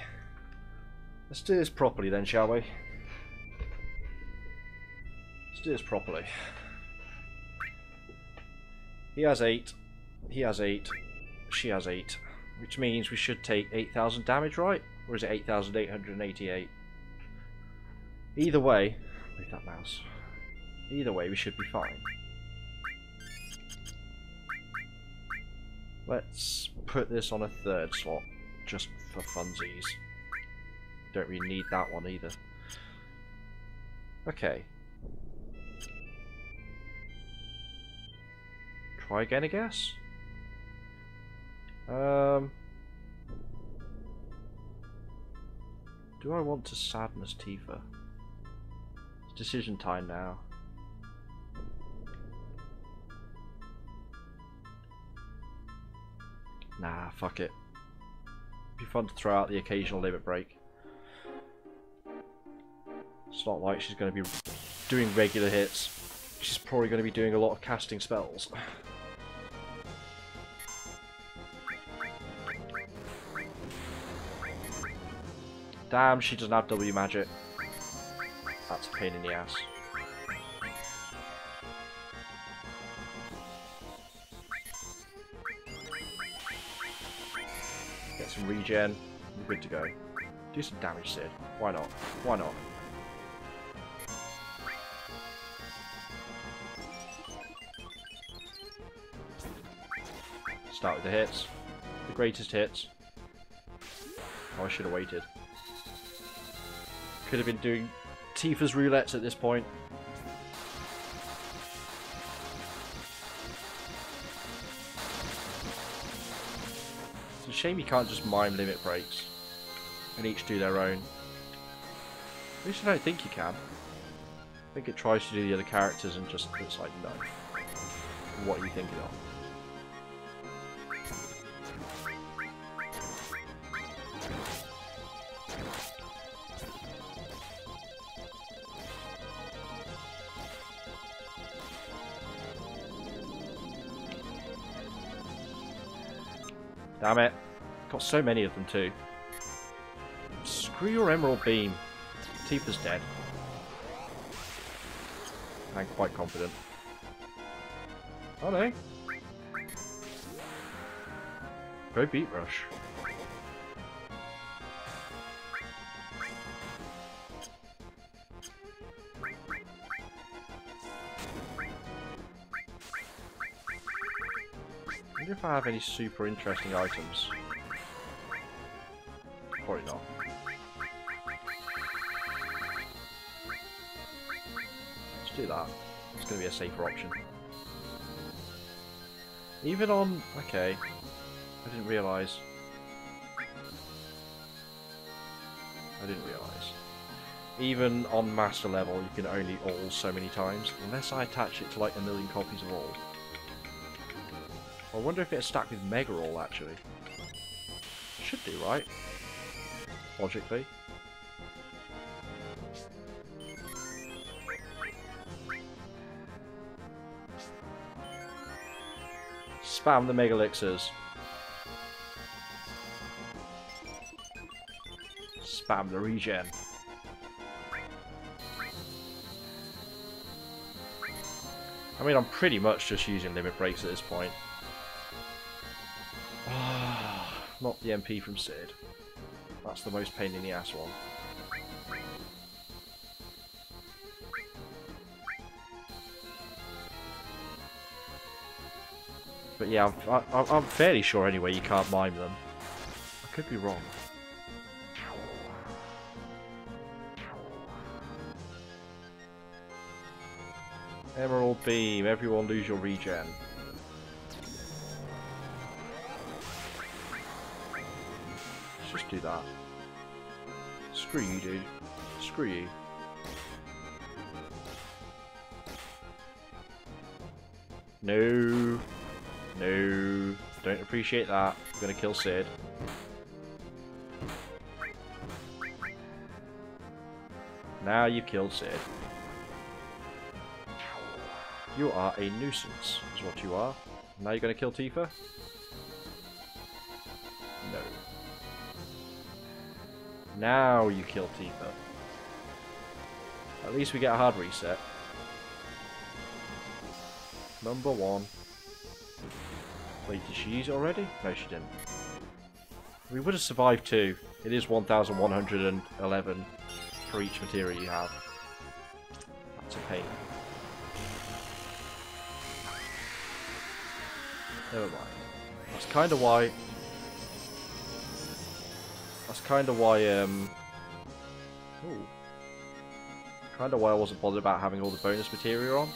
Let's do this properly then, shall we? Let's do this properly. He has 8. He has 8. She has 8. Which means we should take 8,000 damage, right? Or is it 8,888? Either way... Move that mouse. Either way, we should be fine. Let's put this on a 3rd slot, just for funsies. Don't really need that one either. Okay. Try again, I guess? Do I want to sadness Tifa? It's decision time now. Nah, fuck it. It'd be fun to throw out the occasional limit break. It's not like she's going to be doing regular hits. She's probably going to be doing a lot of casting spells. Damn, she doesn't have W magic. That's a pain in the ass. Get some regen. We're good to go. Do some damage, Sid. Why not? Why not? Start with the hits. The greatest hits. Oh, I should have waited. Could have been doing Tifa's roulettes at this point. It's a shame you can't just mime limit breaks and each do their own. At least I don't think you can. I think it tries to do the other characters and just it's like, no. What are you thinking of? Damn it. Got so many of them too. Screw your Emerald Beam. Tifa's dead. I'm quite confident. Oh no. Go Beat Rush. I wonder if I have any super interesting items. Probably not. Let's do that. It's going to be a safer option. Even on... Okay. I didn't realise. Even on master level, you can only all so many times, unless I attach it to like 1,000,000 copies of all. I wonder if it's stacked with Mega All, actually. Should do, right? Logically. Spam the Mega Elixirs. Spam the regen. I mean, I'm pretty much just using limit breaks at this point. Not the MP from Sid. That's the most pain in the ass one. But yeah, I'm fairly sure anyway you can't mime them. I could be wrong. Emerald Beam, everyone lose your regen. Just do that. Screw you, dude. Screw you. No. No. Don't appreciate that. I'm gonna kill Sid. Now you've killed Sid. You are a nuisance, is what you are. Now you're gonna kill Tifa? No. Now you kill Tifa. At least we get a hard reset. Number 1. Wait, did she use it already? No, she didn't. We would have survived too. It is 1,111 for each materia you have. That's a pain. Never mind. That's kind of why. Ooh. Kind of why I wasn't bothered about having all the bonus materia on.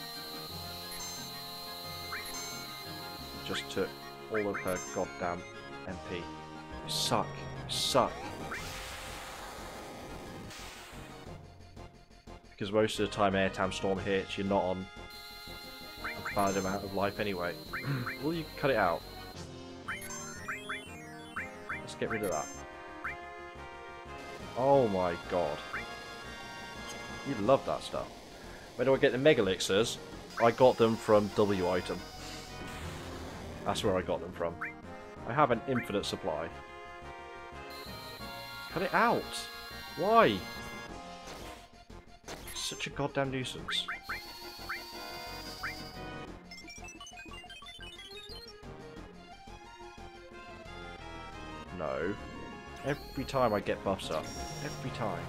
Just took all of her goddamn MP. You suck. You suck. Because most of the time Airtam Storm hits, you're not on a bad amount of life anyway. Will you cut it out? Let's get rid of that. Oh my god. You love that stuff. Where do I get the Mega Elixirs? I got them from W item. That's where I got them from. I have an infinite supply. Cut it out! Why? Such a goddamn nuisance. No. Every time I get buffs up. Every time.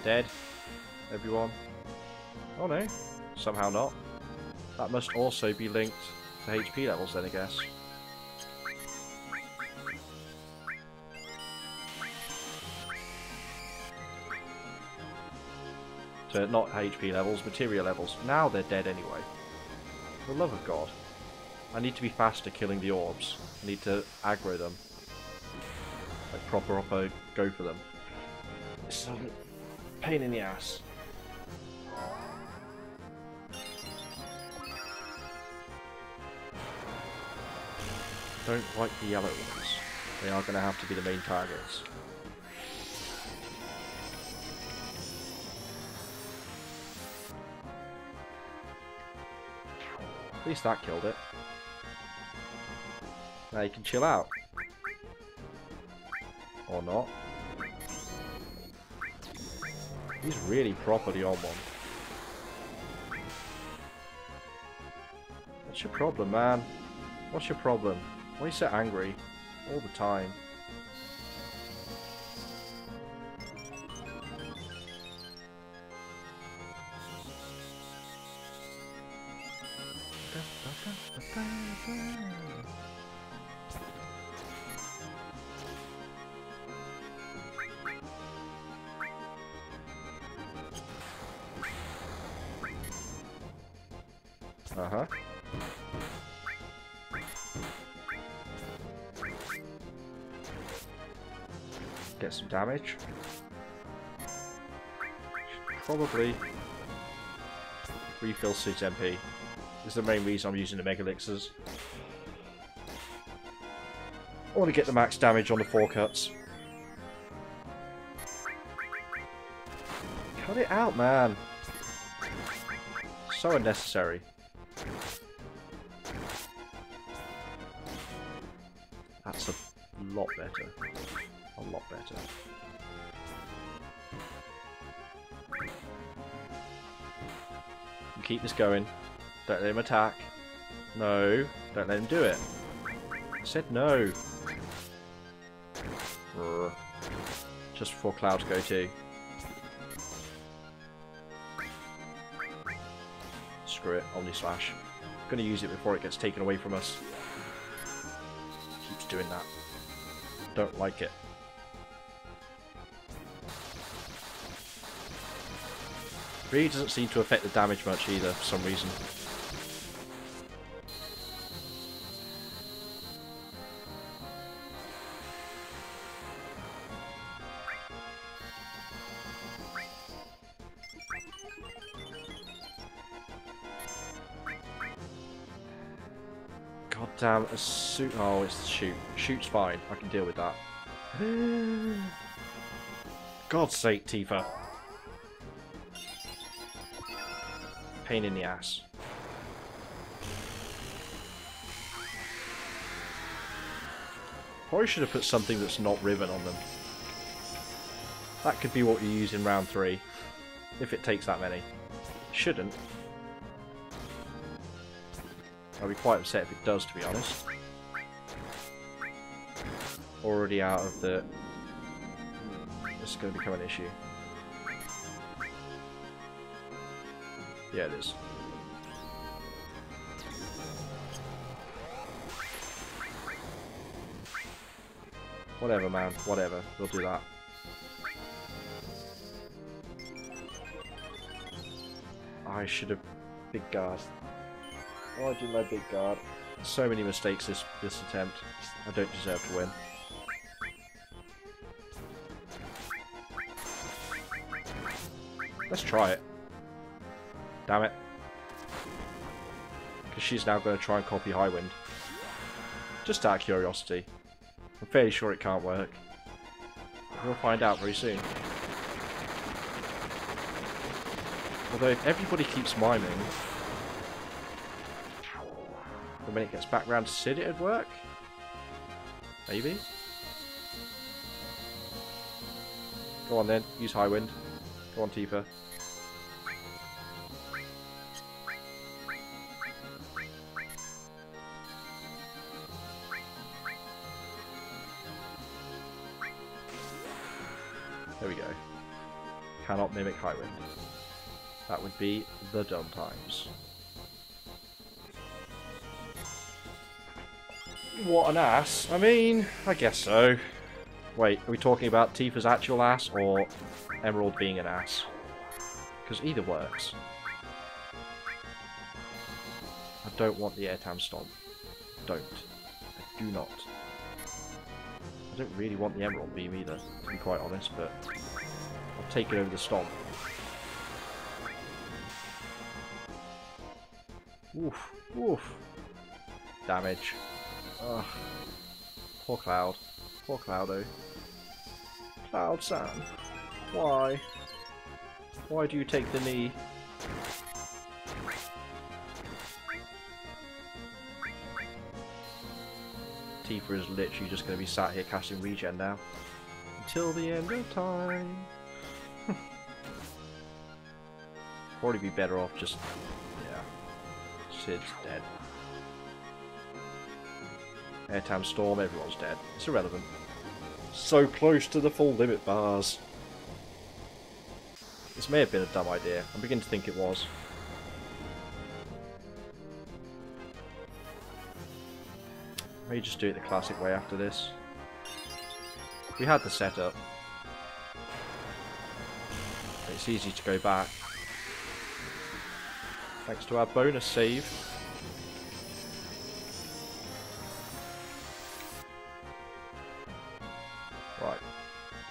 Dead? Everyone? Oh no. Somehow not. That must also be linked to HP levels then, I guess. So not HP levels, materia levels. Now they're dead anyway. For the love of God. I need to be faster killing the orbs. I need to aggro them. Like proper go for them. It's a pain in the ass. Don't like the yellow ones. They are going to have to be the main targets. At least that killed it. Now you can chill out. Or not. He's really properly on one. What's your problem, man? What's your problem? Why are you so angry? All the time. Uh-huh. Get some damage. Probably refill Suit MP. This is the main reason I'm using the Mega Elixirs. I want to get the max damage on the 4 cuts. Cut it out, man. So unnecessary. That's a lot better. A lot better. You keep this going. Don't let him attack. No. Don't let him do it. I said no. Brr. Just before clouds go too. Screw it. Omni Slash. I'm gonna use it before it gets taken away from us. Keeps doing that. Don't like it. Really doesn't seem to affect the damage much either, for some reason. God damn, a suit. Oh, it's the shoot. Shoot's fine. I can deal with that. God's sake, Tifa. Pain in the ass. Probably should have put something that's not Riven on them. That could be what you use in round 3. If it takes that many. Shouldn't. I'll be quite upset if it does, to be honest. Already out of the... This is going to become an issue. Yeah, it is. Whatever, man. Whatever. We'll do that. I should have... Big guard. Why did my big guard? So many mistakes this attempt. I don't deserve to win. Let's try it. Damn it. Because she's now going to try and copy Highwind. Just out of curiosity. I'm fairly sure it can't work. We'll find out very soon. Although if everybody keeps miming, then when it gets back round to Sid it'd work? Maybe? Go on then, use Highwind. Go on Tifa. There we go. Cannot mimic Highwind. That would be the dumb times. What an ass. I mean, I guess so. Wait, are we talking about Tifa's actual ass or Emerald being an ass? Because either works. I don't want the Airtam Stomp. Don't. I do not. I don't really want the Emerald Beam either, to be quite honest, but I'll take it over the Stomp. Oof, oof. Damage. Ugh. Poor Cloud. Poor Cloudo. Cloud-san. Why? Why do you take the knee? Tifa is literally just going to be sat here casting regen now. Until the end of time. Probably be better off just... yeah. Sid's dead. Airtam Storm, everyone's dead. It's irrelevant. So close to the full limit bars. This may have been a dumb idea. I'm beginning to think it was. Maybe just do it the classic way after this. We had the setup. It's easy to go back. Thanks to our bonus save. Right.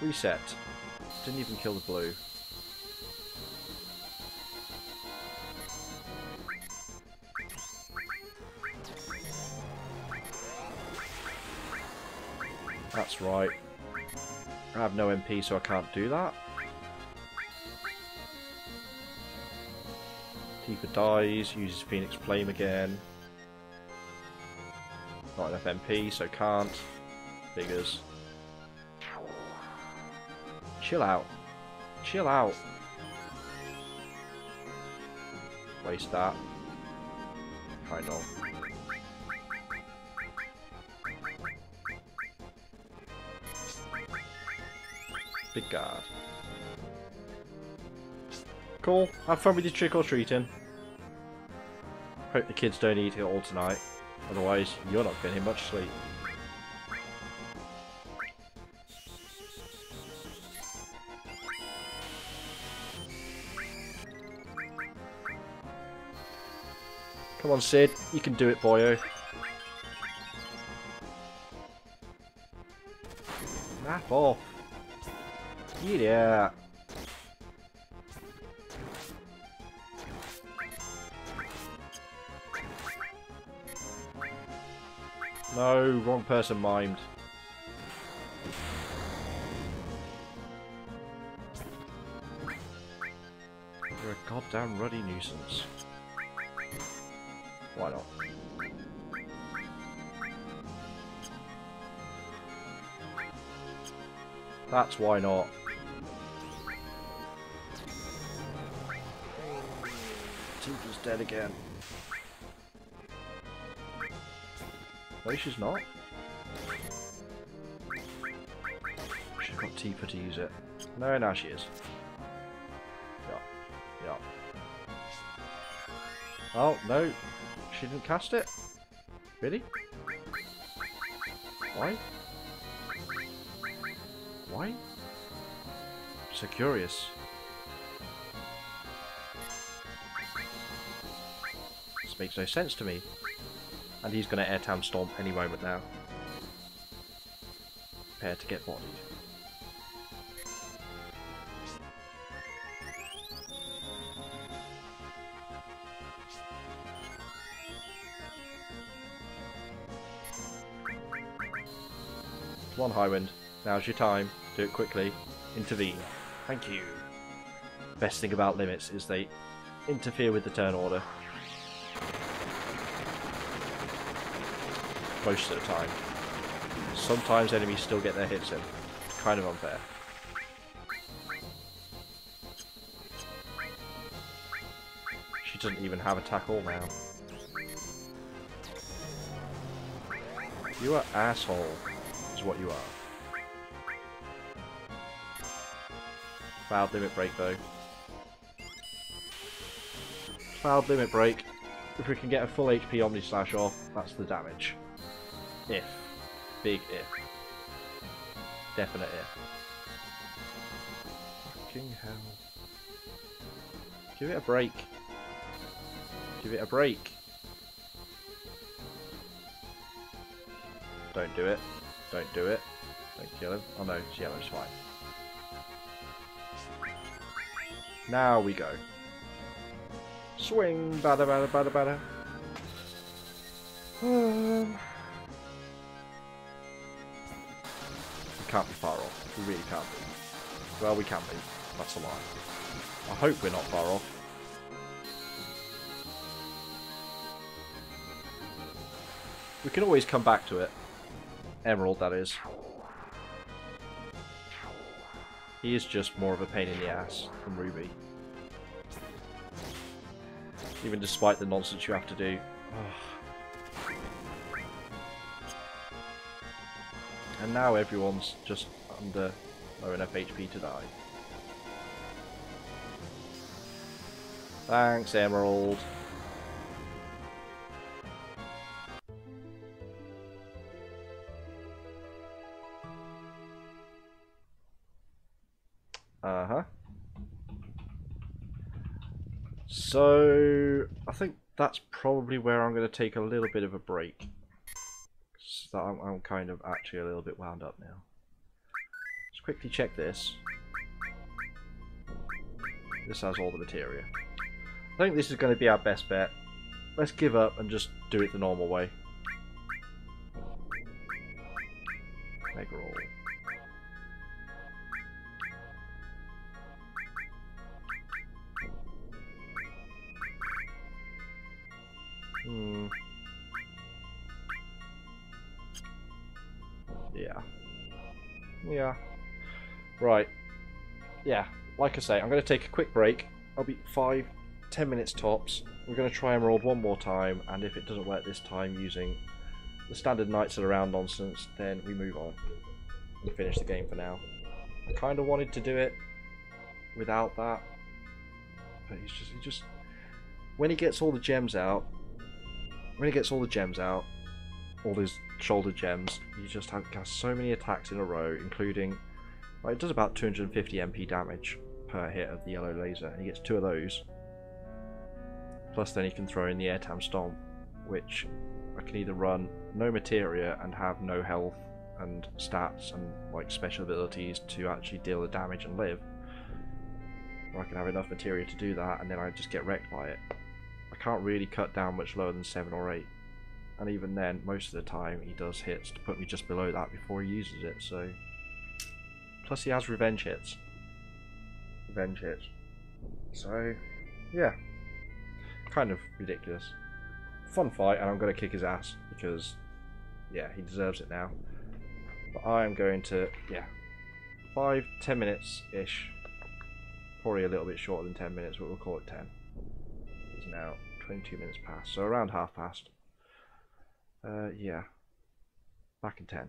Reset. Didn't even kill the blue. That's right. I have no MP, so I can't do that. Tifa dies, uses Phoenix Flame again. Not enough MP, so can't. Figures. Chill out. Chill out. Waste that. Kind of. Big guard. Cool. Have fun with your trick or treating. Hope the kids don't eat it all tonight. Otherwise, you're not getting much sleep. Come on, Sid. You can do it, boyo. Nap off. Yeah. No, wrong person mimed. You're a goddamn ruddy nuisance. Why not? That's why not. Tifa's dead again. No, she's not. She's got Tifa to use it. No, now she is. Yeah. Oh, no. She didn't cast it? Really? Why? Why? So curious. This makes no sense to me. And he's going to Airtam Stomp any moment now. Prepare to get bodied. Come on, Highwind. Now's your time. Do it quickly. Intervene. Thank you. Best thing about limits is they interfere with the turn order. Most of the time. Sometimes enemies still get their hits in. It's kind of unfair. She doesn't even have attack all now. You are asshole, is what you are. Cloud limit break though. Cloud limit break. If we can get a full HP Omni Slash off, that's the damage. If. Big if. Definite if. Fucking hell. Give it a break. Give it a break. Don't do it. Don't do it. Don't kill him. Oh no, it's yellow, it's fine. Now we go. Swing! Bada bada bada bada. We can't be far off. We really can't be. Well, we can be. That's a lie. I hope we're not far off. We can always come back to it. Emerald, that is. He is just more of a pain in the ass than Ruby. Even despite the nonsense you have to do. Ugh. And now everyone's just under low enough HP to die. Thanks, Emerald. Uh-huh. So, I think that's probably where I'm going to take a little bit of a break. So I'm kind of actually a little bit wound up now. Let's quickly check this. This has all the materia. I think this is going to be our best bet. Let's give up and just do it the normal way. Mega roll. Yeah. Right. Yeah. Like I say, I'm going to take a quick break. I'll be 5-10 minutes tops. We're going to try Emerald one more time, and if it doesn't work this time using the standard Knights of the Round nonsense, then we move on and finish the game for now. I kind of wanted to do it without that, but he just when he gets all the gems out, all those shoulder gems, you just have so many attacks in a row, including, well, it does about 250 MP damage per hit of the yellow laser, and he gets 2 of those. Plus then he can throw in the Airtam Stomp, which I can either run no materia and have no health and stats and like special abilities to actually deal the damage and live, or I can have enough materia to do that and then I just get wrecked by it. I can't really cut down much lower than 7 or 8. And even then, most of the time, he does hits to put me just below that before he uses it, so... Plus he has revenge hits. So, yeah. Kind of ridiculous. Fun fight, and I'm going to kick his ass, because, yeah, he deserves it now. But I am going to, yeah, 5-10 minutes ish. Probably a little bit shorter than 10 minutes, but we'll call it 10. It's now 22 minutes past, so around half past. Yeah. Back in 10.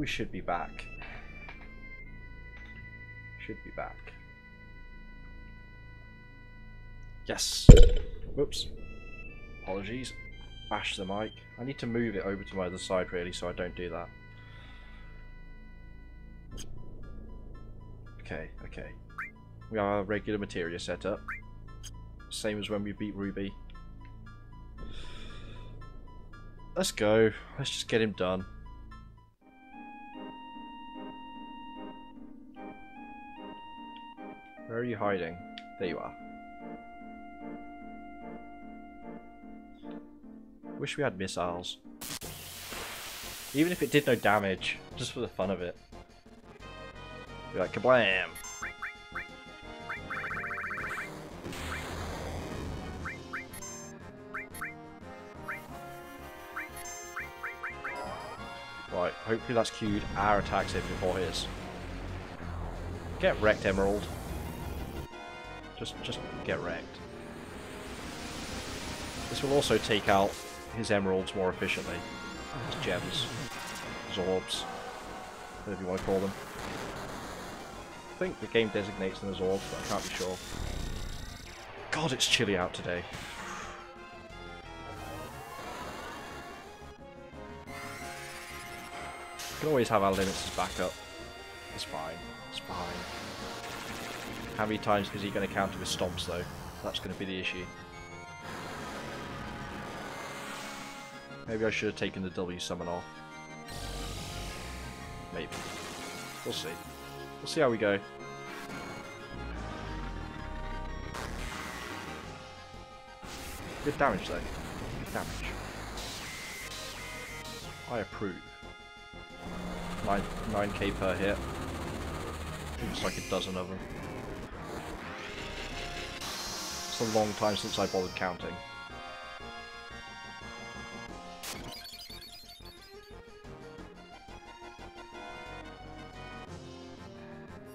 we should be back. Should be back. Yes! Whoops. Apologies. Bash the mic. I need to move it over to my other side really so I don't do that. Okay, okay. We have our regular materia set up. Same as when we beat Ruby. Let's go. Let's just get him done. Where are you hiding? There you are. Wish we had missiles. Even if it did no damage, just for the fun of it. Be like, kablam! Right, hopefully that's queued our attacks in before his. Get wrecked, Emerald. Just get wrecked. This will also take out his emeralds more efficiently. His gems. Orbs. Whatever you want to call them. I think the game designates them as orbs, but I can't be sure. God, it's chilly out today. We can always have our limits as backup. It's fine. It's fine. How many times is he going to counter with stomps though? That's going to be the issue. Maybe I should have taken the W summon off. Maybe. We'll see. We'll see how we go. Good damage though. Good damage. I approve. 9k per hit. Looks like a dozen of them. It's a long time since I bothered counting.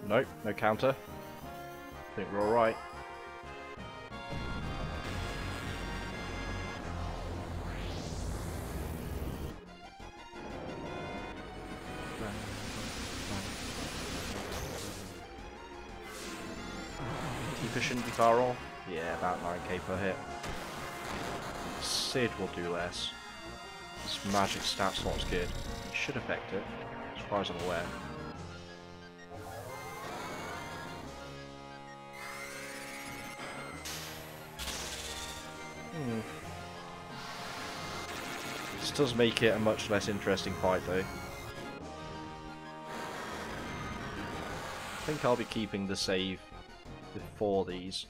Nope, no counter. I think we're alright. Tifa shouldn't be far off. Yeah, about 9k per hit. Sid will do less. This magic stat slot's good. It should affect it, as far as I'm aware. This does make it a much less interesting fight though. I think I'll be keeping the save before these.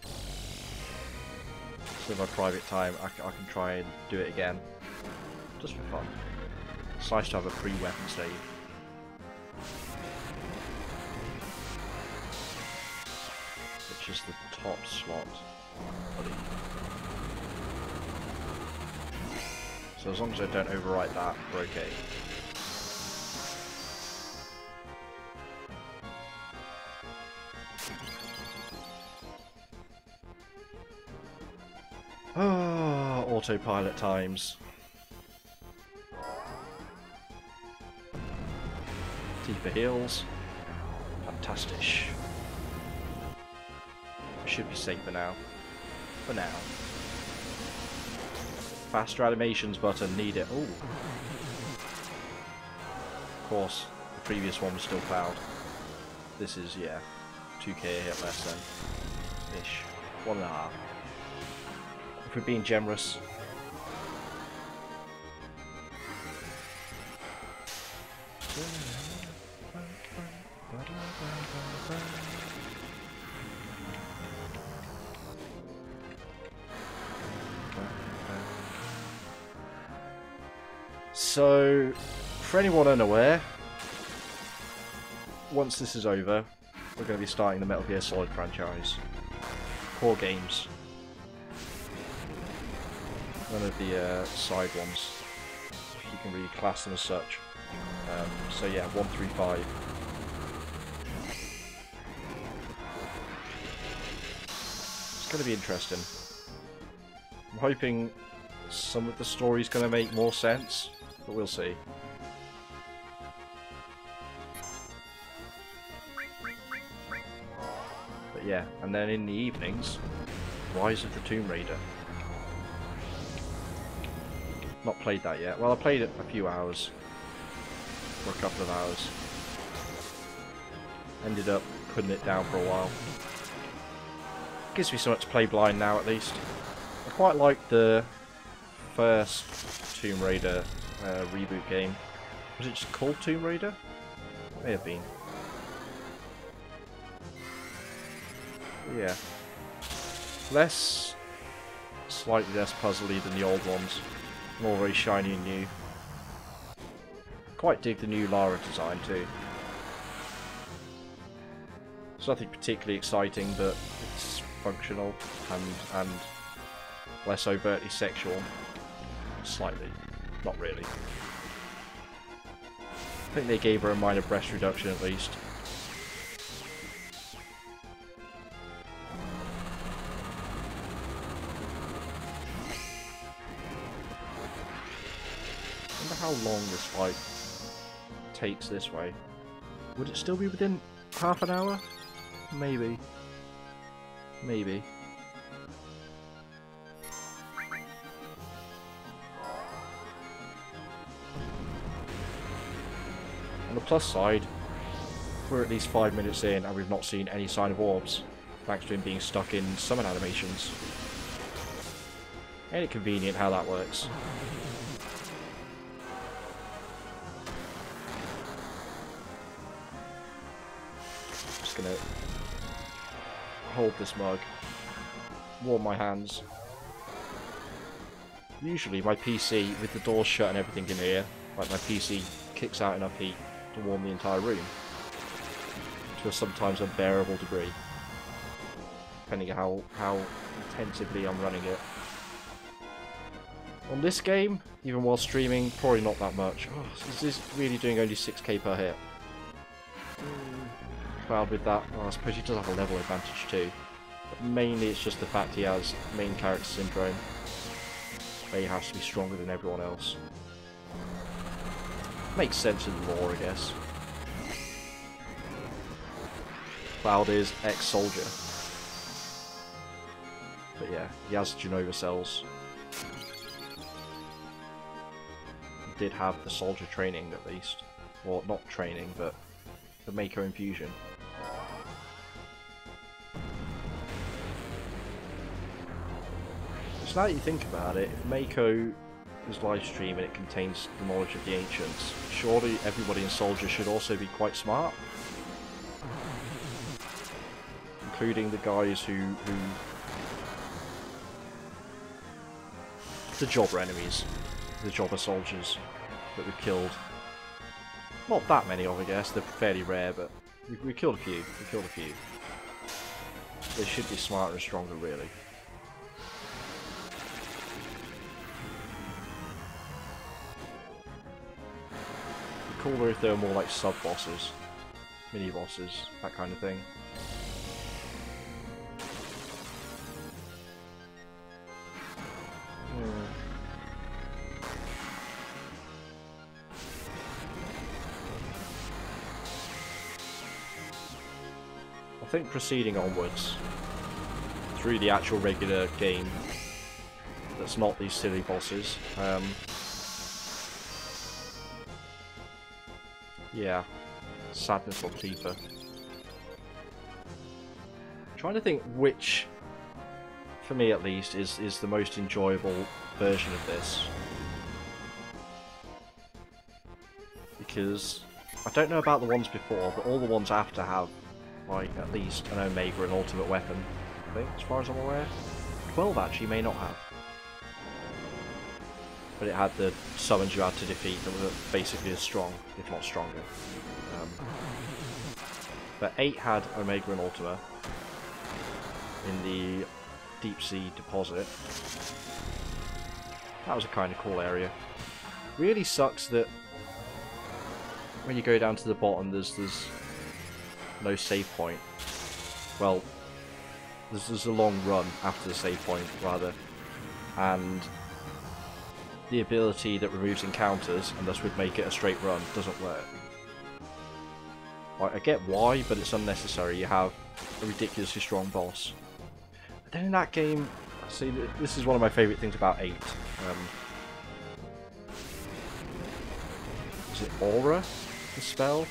So in my private time I can try and do it again. Just for fun. It's nice to have a pre-weapon save. Which is the top slot. Buddy. So as long as I don't overwrite that, we're okay. Ah, autopilot times. Tifa heals. Fantastic. Should be safer now. For now. Faster animations button, need it. Ooh. Of course, the previous one was still Cloud. This is, yeah, 2k a hit less than ish. 1.5. If we're being generous. So, for anyone unaware, once this is over, we're going to be starting the Metal Gear Solid franchise. Core games. None of the side ones. You can really class them as such. So yeah, 1 through 5. It's going to be interesting. I'm hoping some of the story's going to make more sense. But we'll see. But yeah, and then in the evenings, Rise of the Tomb Raider. Not played that yet. Well, I played it a few hours. For a couple of hours. Ended up putting it down for a while. Gives me something to play blind now, at least. I quite like the first Tomb Raider reboot game. Was it just called Tomb Raider? May have been. But yeah. Slightly less puzzly than the old ones. More very shiny and new. Quite dig the new Lara design too. It's nothing particularly exciting, but it's functional and less overtly sexual. Slightly. Not really. I think they gave her a minor breast reduction at least. I wonder how long this fight takes this way. Would it still be within half an hour? Maybe. Maybe. On the plus side, we're at least 5 minutes in and we've not seen any sign of orbs, thanks to him being stuck in summon animations. Ain't it convenient how that works? Just gonna hold this mug, warm my hands. Usually my PC, with the doors shut and everything in here, like my PC kicks out enough heat to warm the entire room to a sometimes unbearable degree, depending on how intensively I'm running it. On this game, even while streaming, probably not that much. Oh, is this really doing only 6k per hit? Cloud with that, I suppose he does have a level advantage too. But mainly it's just the fact he has main character syndrome, where he has to be stronger than everyone else. Makes sense in the lore, I guess. Cloud is ex-soldier. But yeah, he has Genova cells. He did have the soldier training at least. Well, not training, but the Mako infusion. So now that you think about it, if Mako is live stream and it contains the knowledge of the ancients, surely everybody in Soldier should also be quite smart, including the guys who the Jobber enemies, the Jobber soldiers that we've killed. Not that many of, I guess. They're fairly rare, but we killed a few. We killed a few. They should be smarter and stronger, really. Cooler if they were more like sub-bosses, mini-bosses, that kind of thing. I think proceeding onwards through the actual regular game that's not these silly bosses, yeah, Sadness or Tifa. Trying to think which, for me at least, is the most enjoyable version of this. Because I don't know about the ones before, but all the ones after have, like, at least an Omega and ultimate weapon, I think, as far as I'm aware. 12 actually may not have. But it had the summons you had to defeat that were basically as strong, if not stronger. But 8 had Omega and Ultima in the Deep Sea Deposit. That was a kind of cool area. Really sucks that when you go down to the bottom there's no save point. Well, there's a long run after the save point, rather. And the ability that removes encounters, and thus would make it a straight run, doesn't work. Like, I get why, but it's unnecessary. You have a ridiculously strong boss. But then in that game, see, this is one of my favourite things about 8. Is it Aura, the spell?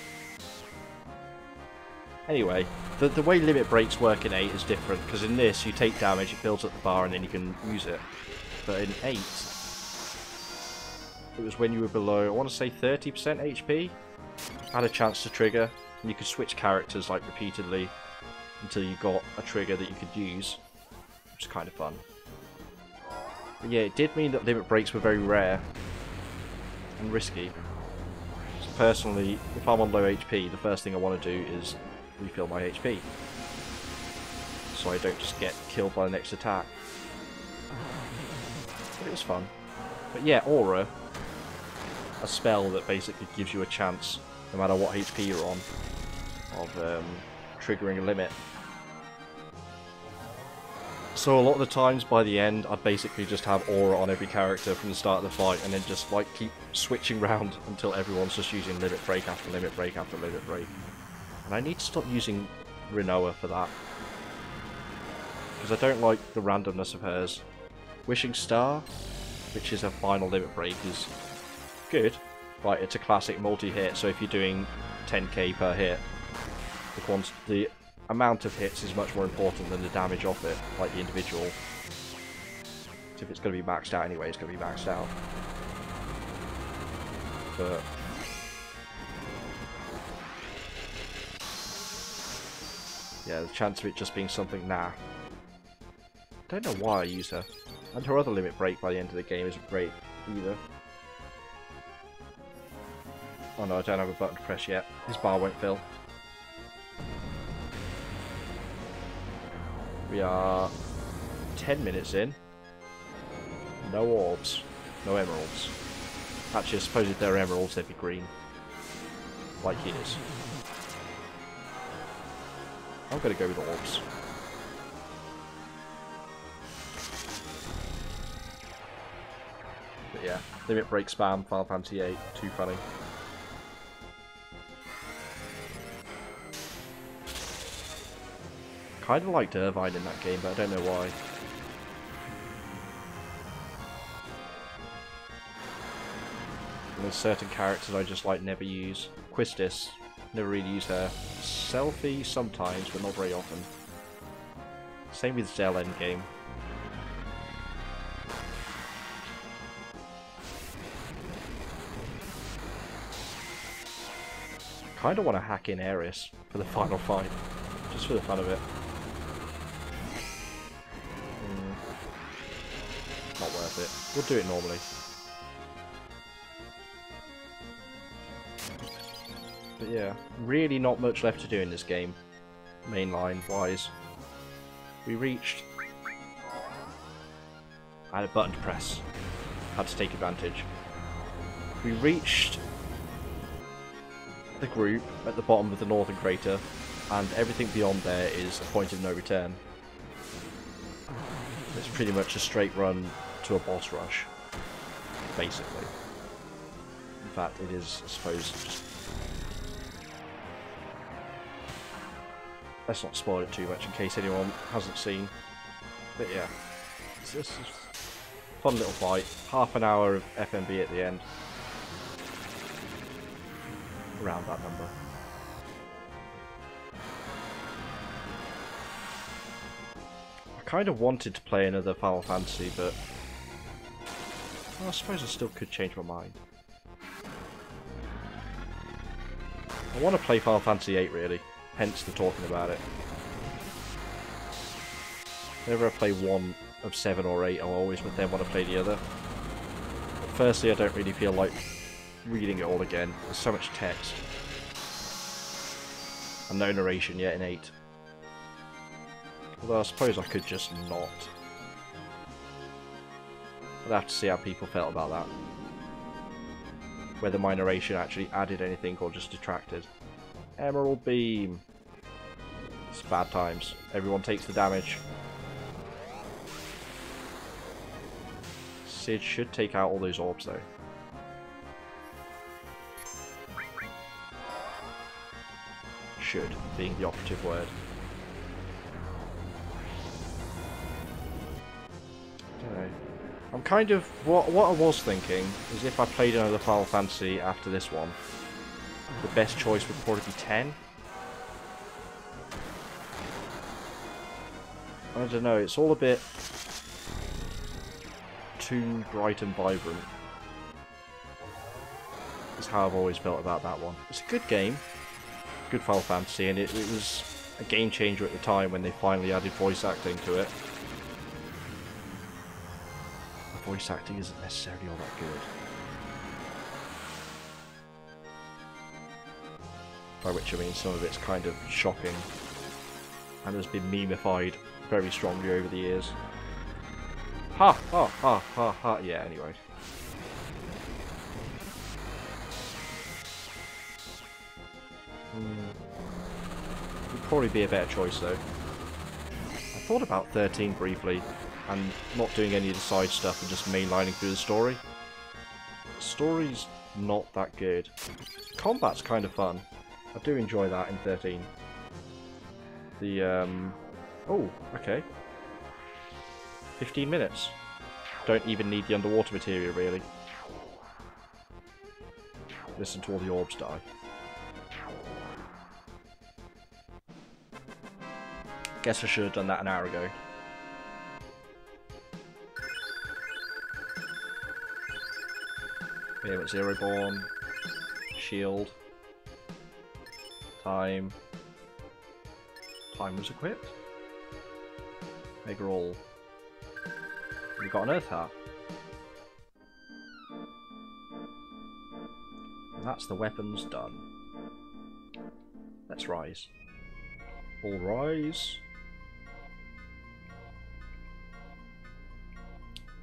Anyway, the way limit breaks work in 8 is different, because in this you take damage, it builds up the bar, and then you can use it. But in 8, it was when you were below, I want to say 30% HP, had a chance to trigger, and you could switch characters like repeatedly until you got a trigger that you could use, which is kind of fun. But yeah, it did mean that limit breaks were very rare and risky. So personally, if I'm on low HP, the first thing I want to do is refill my HP, so I don't just get killed by the next attack. But it was fun. But yeah, Aura, a spell that basically gives you a chance, no matter what HP you're on, of triggering a limit. So a lot of the times by the end, I'd basically just have Aura on every character from the start of the fight, and then just like keep switching round until everyone's just using limit break after limit break after limit break. And I need to stop using Rinoa for that, because I don't like the randomness of hers. Wishing Star, which is a final limit break, is good. Right, it's a classic multi-hit, so if you're doing 10k per hit, the amount of hits is much more important than the damage off it, like the individual. So if it's going to be maxed out anyway, it's going to be maxed out. But yeah, the chance of it just being something, nah. I don't know why I use her. And her other limit break by the end of the game isn't great either. Oh no, I don't have a button to press yet. His bar won't fill. We are 10 minutes in. No orbs. No emeralds. Actually, I suppose if they're emeralds, they'd be green. Like his. I'm gonna go with orbs. But yeah, limit break spam, Final Fantasy VIII, too funny. Kind of liked Irvine in that game, but I don't know why. And there's certain characters I just like never use. Quistis, never really use her. Selphie sometimes, but not very often. Same with Zell endgame. Kind of want to hack in Aeris for the final fight, just for the fun of it. Not worth it. We'll do it normally. But yeah, really not much left to do in this game, mainline wise. We reached... I had a button to press. Had to take advantage. We reached the group at the bottom of the northern crater, and everything beyond there is a point of no return. It's pretty much a straight run to a boss rush, basically. In fact, it is, I suppose, just... Let's not spoil it too much in case anyone hasn't seen. But yeah, it's just a fun little fight. Half an hour of FMB at the end. Around that number. I kind of wanted to play another Final Fantasy, but well, I suppose I still could change my mind. I want to play Final Fantasy VIII really, hence the talking about it. Whenever I play one of 7 or 8, I'll always with them want to play the other. But firstly, I don't really feel like reading it all again. There's so much text. And no narration yet in 8. Although I suppose I could just not. I'd have to see how people felt about that. Whether my narration actually added anything or just detracted. Emerald Beam. It's bad times. Everyone takes the damage. Cid should take out all those orbs though. Should being the operative word. I'm kind of... What I was thinking is if I played another Final Fantasy after this one, the best choice would probably be 10. I don't know, it's all a bit too bright and vibrant. Is how I've always felt about that one. It's a good game, good Final Fantasy, and it was a game changer at the time when they finally added voice acting to it. The voice acting isn't necessarily all that good. By which I mean some of it's kind of shocking and has been meme-ified very strongly over the years. Ha ha ha ha ha. Yeah, anyway. Would probably be a better choice though. I thought about 13 briefly and not doing any of the side stuff and just mainlining through the story. The story's not that good. Combat's kind of fun. I do enjoy that in 13. The, oh, okay. 15 minutes. Don't even need the underwater material, really. Listen to all the orbs die. Guess I should have done that an hour ago. We have Zero Born, Shield, Time was equipped. Mega All. We got an Earth Heart. And that's the weapons done. Let's rise. All rise.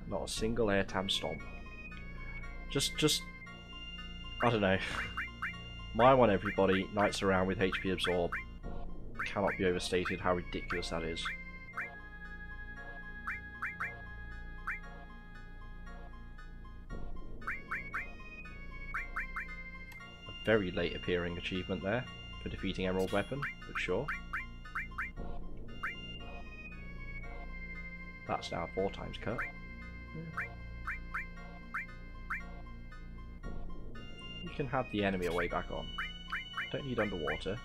Not a single air tam stomp. Just, I don't know. My one, everybody, Knights around with HP Absorb. Cannot be overstated how ridiculous that is. A very late appearing achievement there for defeating Emerald Weapon, but sure. That's now 4 times cut. You can have the enemy away back on. Don't need underwater.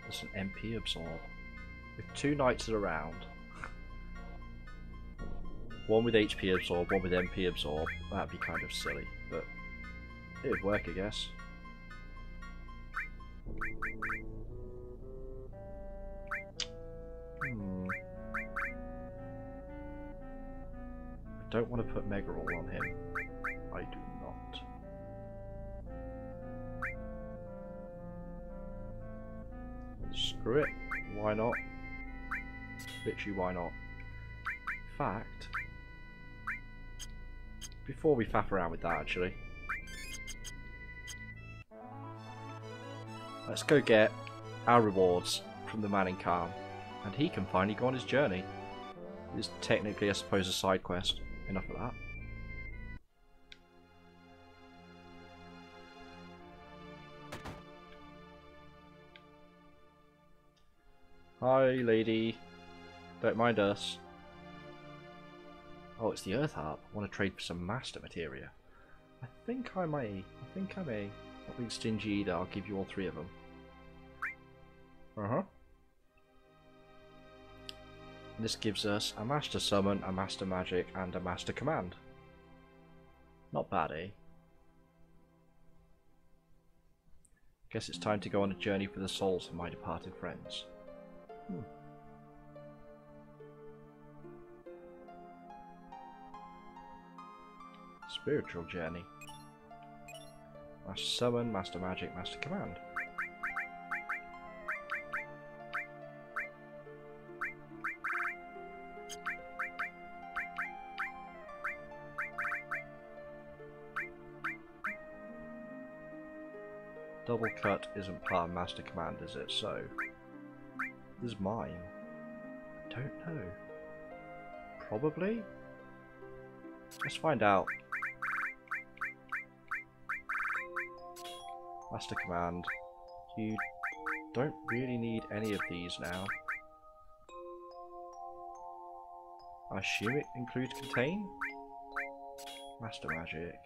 There's an MP Absorb. With 2 Knights around. One with HP Absorb, one with MP Absorb. That'd be kind of silly, but it would work, I guess. I don't want to put Mega All on him. I do not. Screw it. Why not? Literally, why not? In fact, before we faff around with that, actually, let's go get our rewards from the man in Calm, and he can finally go on his journey. It's technically, I suppose, a side quest. Enough of that. Hi, lady. Don't mind us. Oh, it's the Earth Harp. I want to trade for some master materia. I think I may. Not being stingy either, I'll give you all 3 of them. This gives us a Master Summon, a Master Magic, and a Master Command. Not bad, eh? Guess it's time to go on a journey for the souls of my departed friends. Spiritual journey. Master Summon, Master Magic, Master Command. Double Cut isn't part of Master Command, is it? So, this is mine. Don't know. Probably? Let's find out. Master Command. You Don't really need any of these now. I assume it includes contain? Master magic.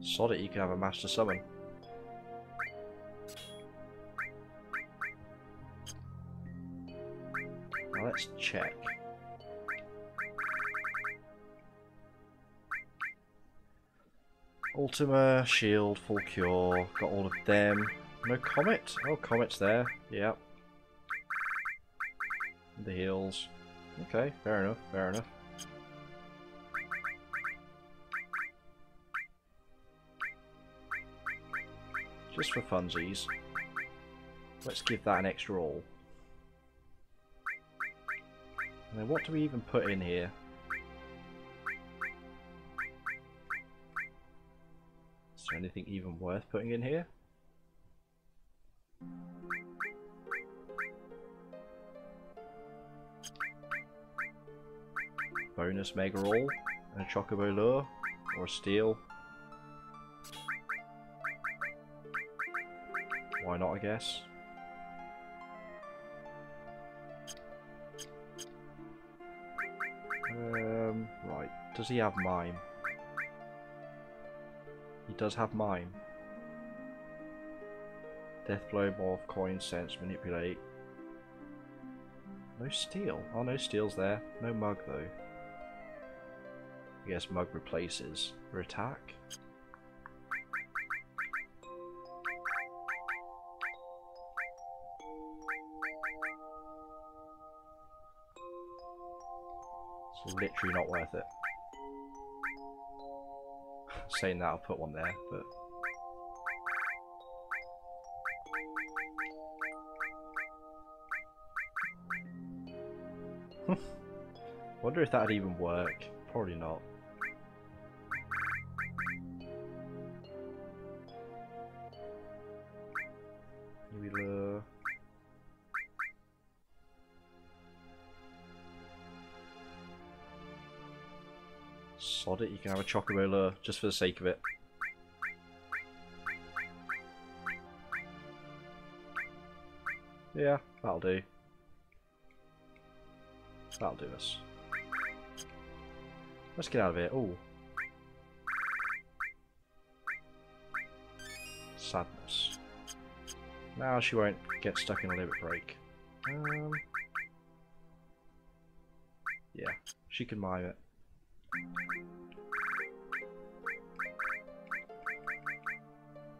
Sod it, you can have a master summon. Now let's check. Ultima, shield, full cure, got all of them. No comet? Oh, comet's there. Yep. The heals. Okay, fair enough, fair enough. Just for funsies. Let's give that an extra all. And then what do we even put in here? Is there anything even worth putting in here? Bonus Mega Roll and a Chocobo Lure or a Steel. Why not, I guess? Right. Does he have Mime? He does have Mime. Deathblow, Morph, Coin, Sense, Manipulate. No Steel. Oh, no Steel's there. No Mug, though. I guess Mug replaces her attack. It's literally not worth it. Saying that, I'll put one there, but... Wonder if that'd even work. Probably not. Lure. Sod it, you can have a Chocobo Lure just for the sake of it. Yeah, that'll do. That'll do us. Let's get out of here. Ooh. Sadness. Now she won't get stuck in a limit break. Yeah, she can mime it.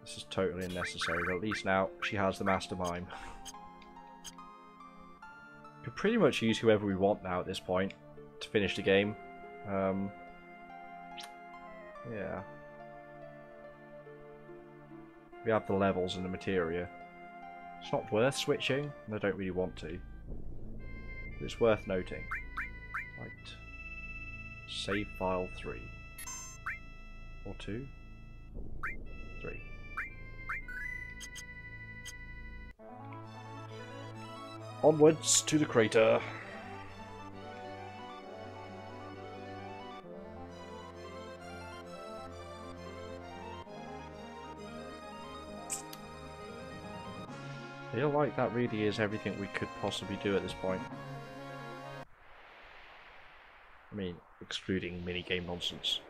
This is totally unnecessary, but at least now she has the Master Mime. We can pretty much use whoever we want now at this point to finish the game. Yeah. We have the levels and the materia. It's not worth switching, and I don't really want to. But it's worth noting. Right. Save file 3. Or 2. 3. Onwards to the crater. I feel like that really is everything we could possibly do at this point. I mean, excluding minigame nonsense.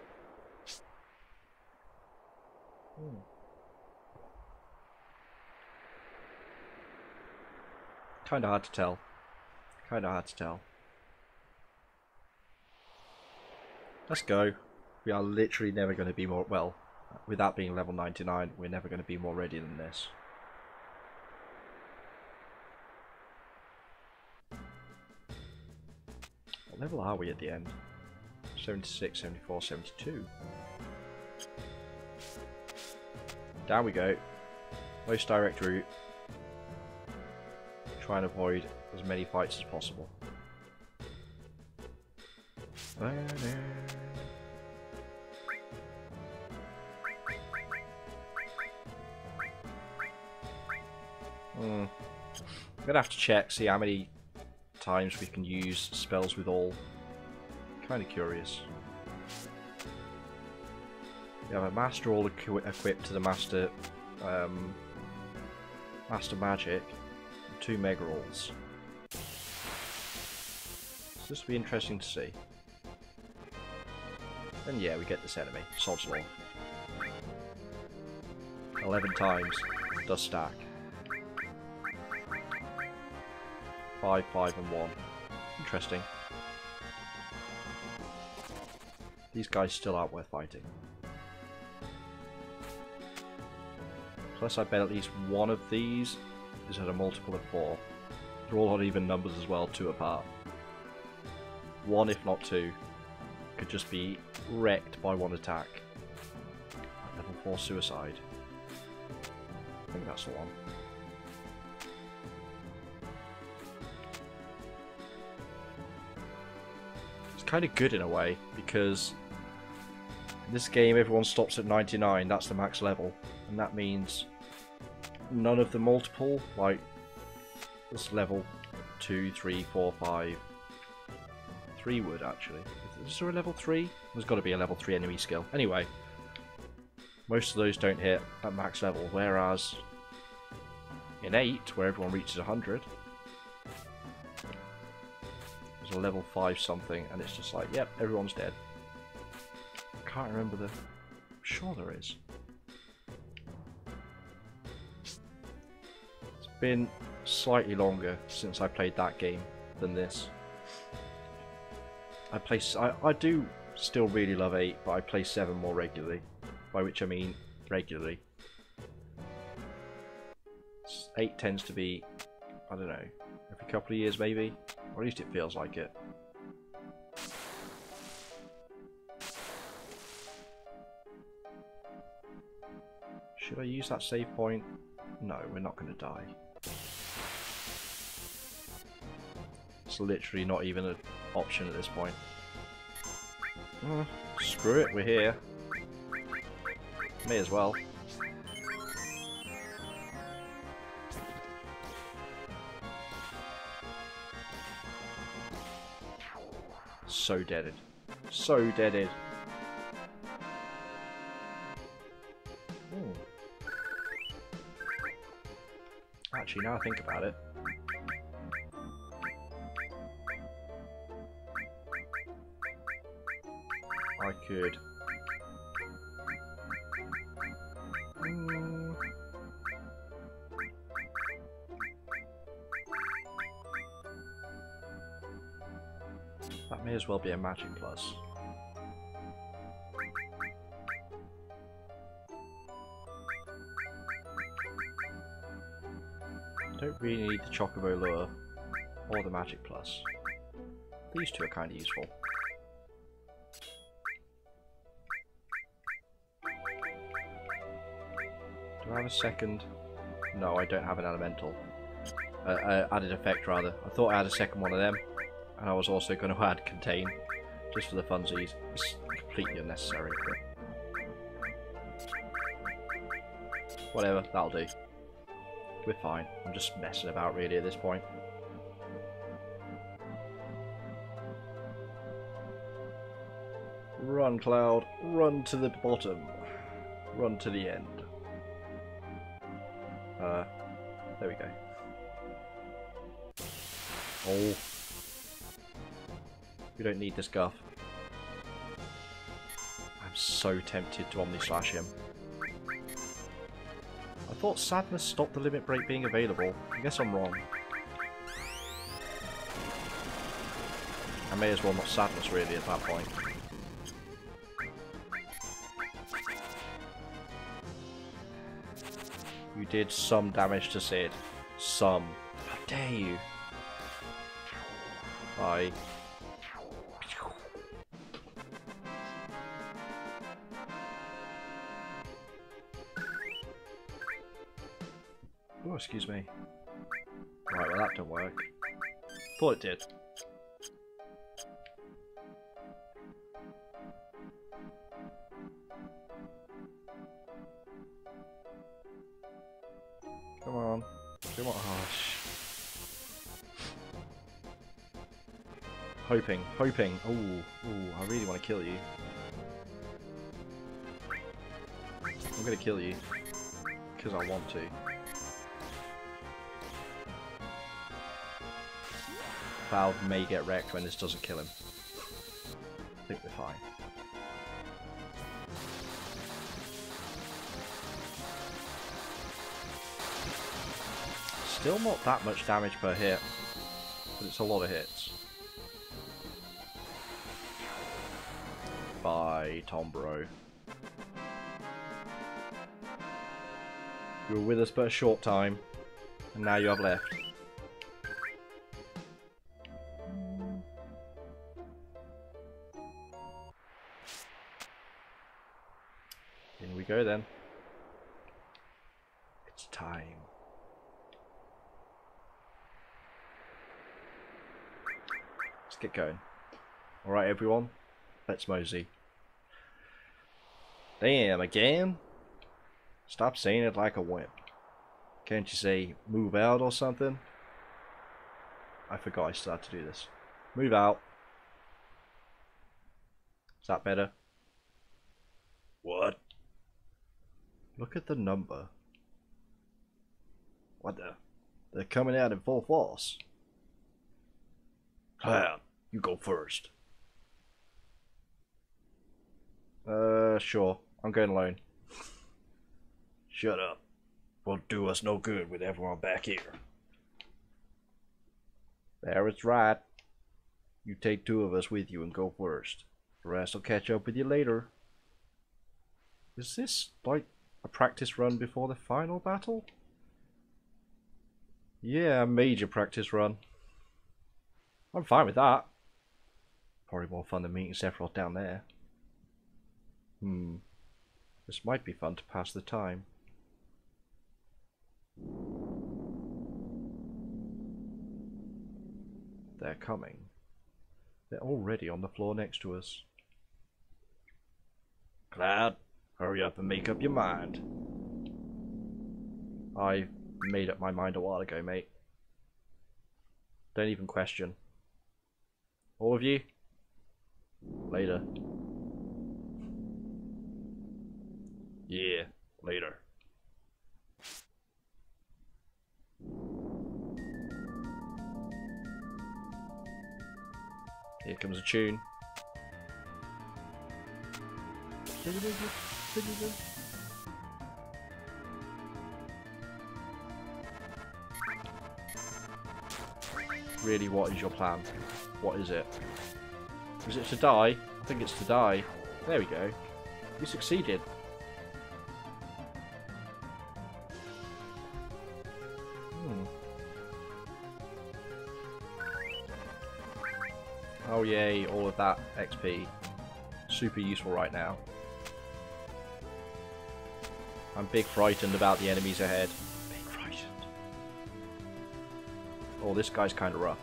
Kinda hard to tell. Kinda hard to tell. Let's go. We are literally never going to be more... Well, with that being level 99, we're never going to be more ready than this. What level are we at the end? 76, 74, 72. Down we go. Most direct route. Try and avoid as many fights as possible. I'm gonna have to check, see how many times we can use spells with all. Kind of curious. We have a master all equipped to the master master magic, and 2 mega alls. So this will be interesting to see. And yeah, we get this enemy, Sod's Law. 11 times, does stack. 5, 5 and 1. Interesting. These guys still aren't worth fighting. Plus I bet at least one of these is at a multiple of 4. They're all on even numbers as well, 2 apart. 1 if not 2 could just be wrecked by 1 attack. Level 4 suicide. I think that's the one. It's kind of good in a way, because in this game everyone stops at 99, that's the max level, and that means none of the multiple, like this level 2, 3, 4, 5, 3 would actually. Is there a level 3? There's got to be a level 3 enemy skill. Anyway, most of those don't hit at max level, whereas in 8, where everyone reaches 100, there's a level 5 something, and it's just like, yep, everyone's dead. I can't remember the... I'm sure there is. It's been slightly longer since I played that game than this. I do still really love 8, but I play 7 more regularly. By which I mean regularly. 8 tends to be, I don't know, every couple of years maybe, or at least it feels like it. Should I use that save point? No, we're not going to die. It's literally not even an option at this point. Screw it, we're here. May as well. So deaded. So deaded. Actually, now I think about it. I could... That may as well be a magic plus. Don't really need the Chocobo Lure or the magic plus. These two are kind of useful. Do I have a second? No, I don't have an elemental. Added effect rather. I thought I had a second one of them, and I was also going to add contain, just for the funsies. It's completely unnecessary. But whatever, that'll do. We're fine. I'm just messing about really at this point. Run, Cloud. Run to the bottom. Run to the end. There we go. Oh. We don't need this guff. I'm so tempted to Omni Slash him. I thought Sadness stopped the limit break being available. I guess I'm wrong. I may as well not Sadness really at that point. You did some damage to Sid. Some. How dare you? Bye. Oh, excuse me. Right, well that didn't work. Thought it did. Come on. Come on. Oh, hoping. Hoping. Ooh. Ooh, I really want to kill you. gonna kill you. Because I want to. Valve may get wrecked when this doesn't kill him. I think we're fine. Still not that much damage per hit, but it's a lot of hits. Bye, Tom Bro. You were with us but a short time, and now you have left. In we go then. It's time. Let's get going. Alright everyone, let's mosey. Damn, again? Stop saying it like a wimp. Can't you say move out or something? I forgot I still had to do this. Move out. Is that better? What? Look at the number. What the? They're coming out in full force. Cloud, you go first. Sure. I'm going alone. Shut up. Won't do us no good with everyone back here. There, it's right. You take 2 of us with you and go first. The rest will catch up with you later. Is this like a practice run before the final battle? Yeah, a major practice run. I'm fine with that. Probably more fun than meeting Sephiroth down there. This might be fun to pass the time. They're coming. They're already on the floor next to us. Cloud, hurry up and make up your mind. I made up my mind a while ago, mate. Don't even question. All of you? Later. Yeah, later. Here comes a tune. Really, what is your plan? What is it? Is it to die? I think it's to die. There we go. You succeeded. Oh yay, all of that XP. Super useful right now. I'm big frightened about the enemies ahead. Big frightened. Oh, this guy's kind of rough.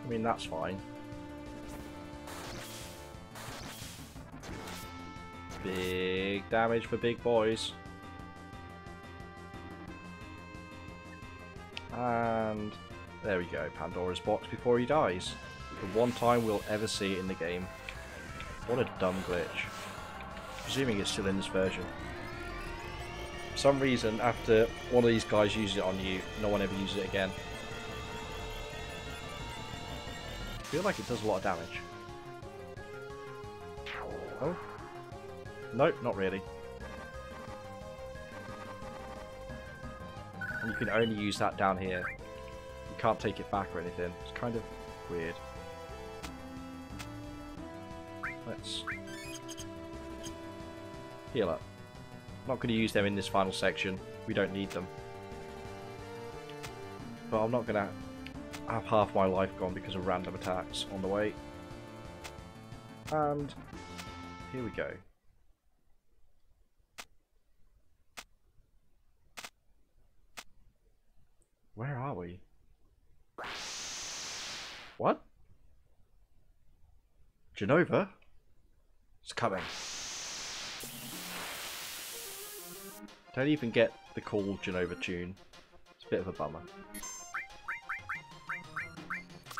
I mean, that's fine. Big damage for big boys. And there we go, Pandora's box before he dies. The one time we'll ever see it in the game. What a dumb glitch. Presuming it's still in this version. For some reason, after one of these guys uses it on you, no one ever uses it again. I feel like it does a lot of damage. Oh? Nope, not really. And you can only use that down here. You can't take it back or anything. It's kind of weird. Let's heal up. Not going to use them in this final section. We don't need them. But I'm not going to have half my life gone because of random attacks on the way. And here we go. Where are we? What? Jenova? It's coming. Don't even get the cool Jenova tune. It's a bit of a bummer.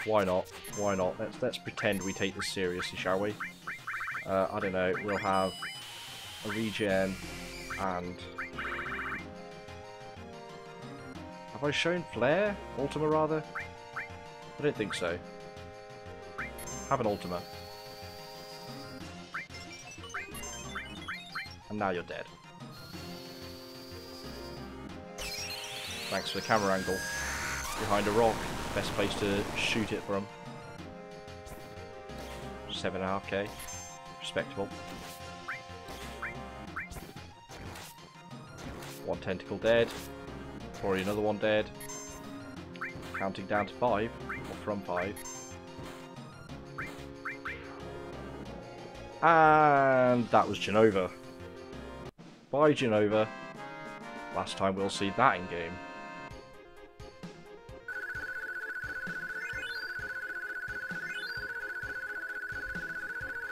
Why not? Why not? Let's pretend we take this seriously, shall we? I don't know. We'll have a regen and... Have I shown Flare? Ultima, rather? I don't think so. Have an Ultima. And now you're dead. Thanks for the camera angle. Behind a rock. Best place to shoot it from. 7.5k. Respectable. One tentacle dead. Already another one dead. Counting down to 5. Or from 5. And that was Jenova. Bye, Jenova. Last time we'll see that in game.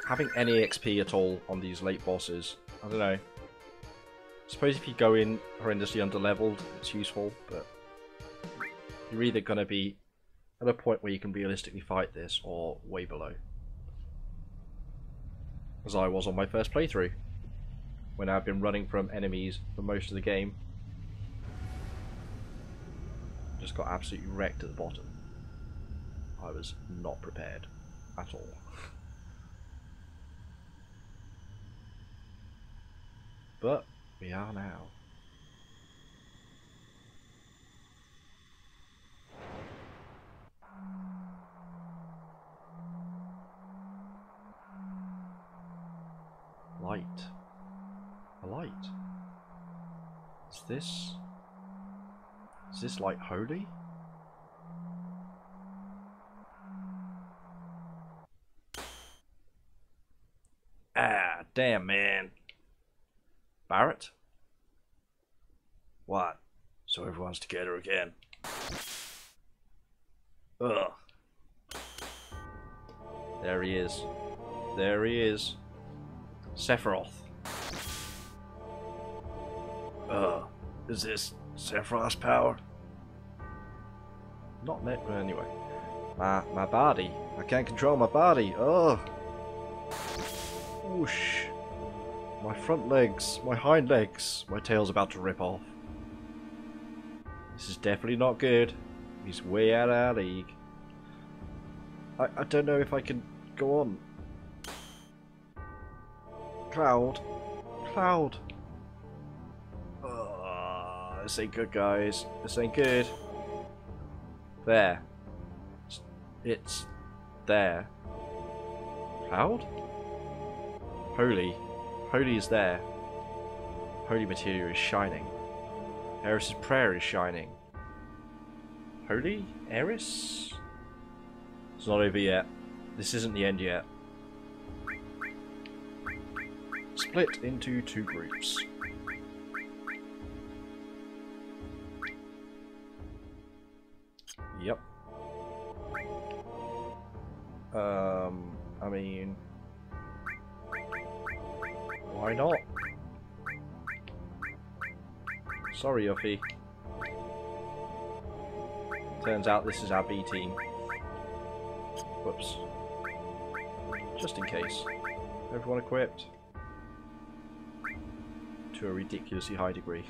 Having any XP at all on these late bosses, I don't know. I suppose if you go in horrendously underleveled, it's useful, but you're either going to be at a point where you can realistically fight this, or way below. As I was on my first playthrough, when I've been running from enemies for most of the game. Just got absolutely wrecked at the bottom. I was not prepared at all. But we are now. Light. A light. Is this light holy? Ah, damn, man. Barret? What? So everyone's together again. Ugh. There he is. There he is. Sephiroth. Is this Sephiroth's power? Not net, but anyway. My body. I can't control my body. Ugh. Whoosh. My front legs, my hind legs, my tail's about to rip off. This is definitely not good. He's way out of our league. I don't know if I can go on. Cloud. Cloud. This ain't good, guys. This ain't good. There. It's there. Cloud? Holy. Holy is there. Holy material is shining. Aeris' prayer is shining. Holy? Aeris? It's not over yet. This isn't the end yet. Split into 2 groups. Yep. I mean... why not? Sorry, Yuffie. Turns out this is our B team. Whoops. Just in case. Everyone equipped? To a ridiculously high degree.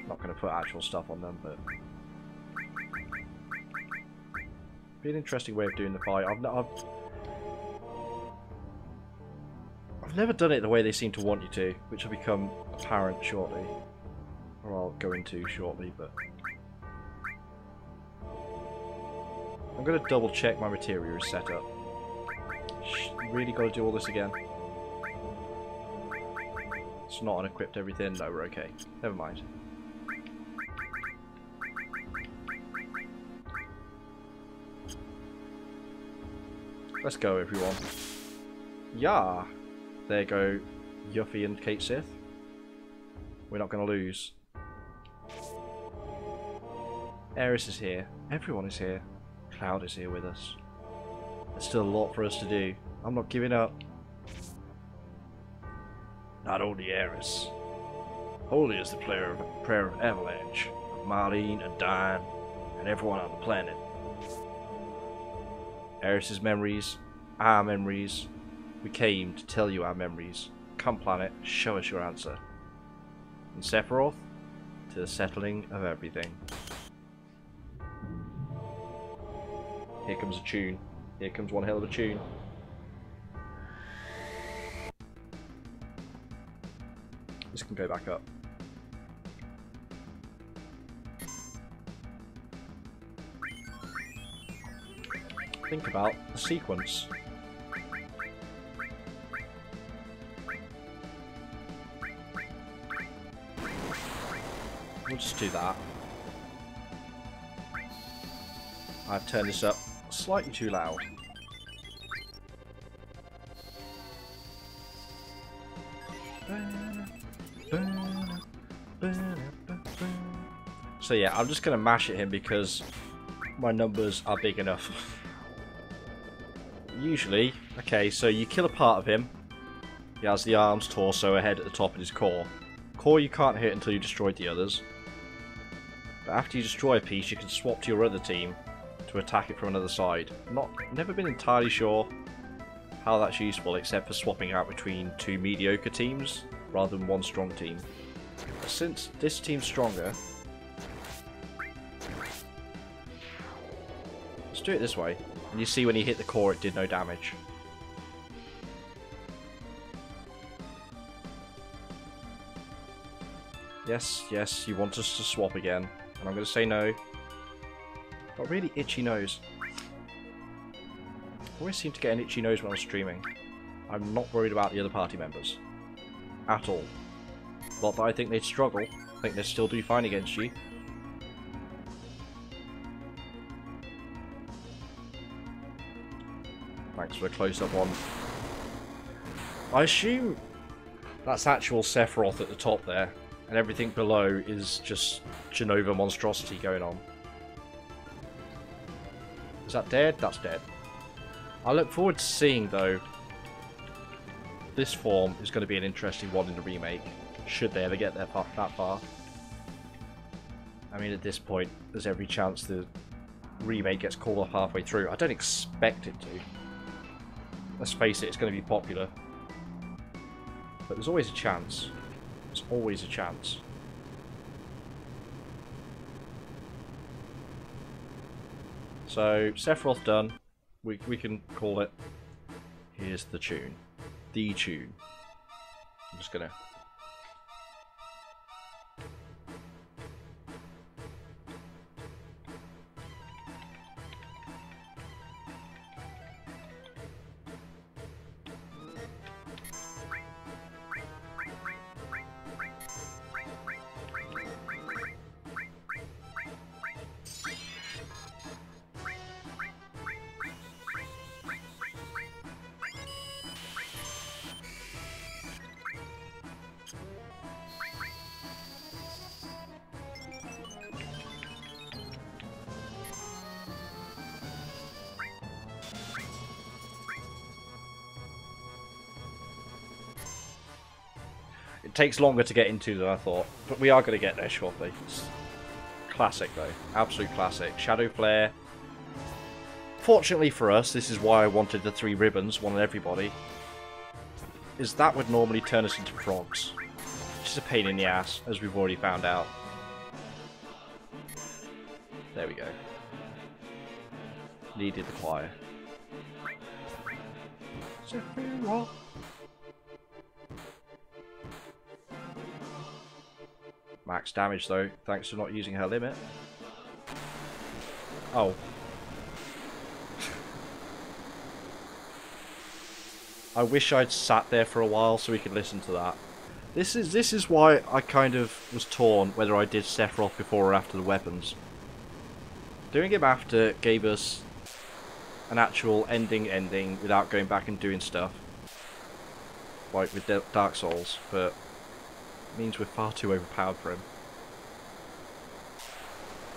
Not going to put actual stuff on them, but... be an interesting way of doing the fight. I've never done it the way they seem to want you to, which will become apparent shortly. Or I'll go into shortly, but... I'm going to double check my materia is set up. Really got to do all this again? It's not unequipped everything? No, we're okay. Never mind. Let's go, everyone. Yeah! There go Yuffie and Cait Sith. We're not going to lose. Aeris is here. Everyone is here. Cloud is here with us. There's still a lot for us to do. I'm not giving up. Not only Aeris. Holy is the prayer of Avalanche, of Marlene and Dyne, and everyone on the planet. Eris's memories, our memories. We came to tell you our memories. Come planet, show us your answer. And Sephiroth, to the settling of everything. Here comes a tune. Here comes one hell of a tune. This can go back up. Think about the sequence. We'll just do that. I've turned this up slightly too loud. So yeah, I'm just going to mash at him because my numbers are big enough. Usually, okay, so you kill a part of him. He has the arms, torso, a head at the top, and his core. Core you can't hit until you destroyed the others. But after you destroy a piece, you can swap to your other team to attack it from another side. Never been entirely sure how that's useful, except for swapping out between two mediocre teams rather than one strong team. But since this team's stronger, let's do it this way. And you see when he hit the core, it did no damage. Yes, yes, you want us to swap again. And I'm going to say no. Got a really itchy nose. I always seem to get an itchy nose when I'm streaming. I'm not worried about the other party members. At all. Not that I think they'd struggle. I think they'd still do fine against you. Thanks for the close-up one. I assume that's actual Sephiroth at the top there, and everything below is just Genova monstrosity going on. Is that dead? That's dead. I look forward to seeing, though, this form is going to be an interesting one in the remake, should they ever get that far. I mean, at this point, there's every chance the remake gets called off halfway through. I don't expect it to. Let's face it, it's going to be popular. But there's always a chance. There's always a chance. So, Sephiroth done. We can call it. Here's the tune. The tune. I'm just going to... It takes longer to get into than I thought, but we are going to get there shortly. It's classic though, absolute classic. Shadow Flare. Fortunately for us, this is why I wanted the 3 ribbons, one on everybody, is that would normally turn us into frogs. Which is a pain in the ass, as we've already found out. There we go. Needed the choir. Sephiroth. Max damage though, thanks to not using her limit. Oh. I wish I'd sat there for a while so we could listen to that. This is why I kind of was torn whether I did Sephiroth before or after the weapons. Doing him after gave us an actual ending without going back and doing stuff. Like with Dark Souls, but means we're far too overpowered for him.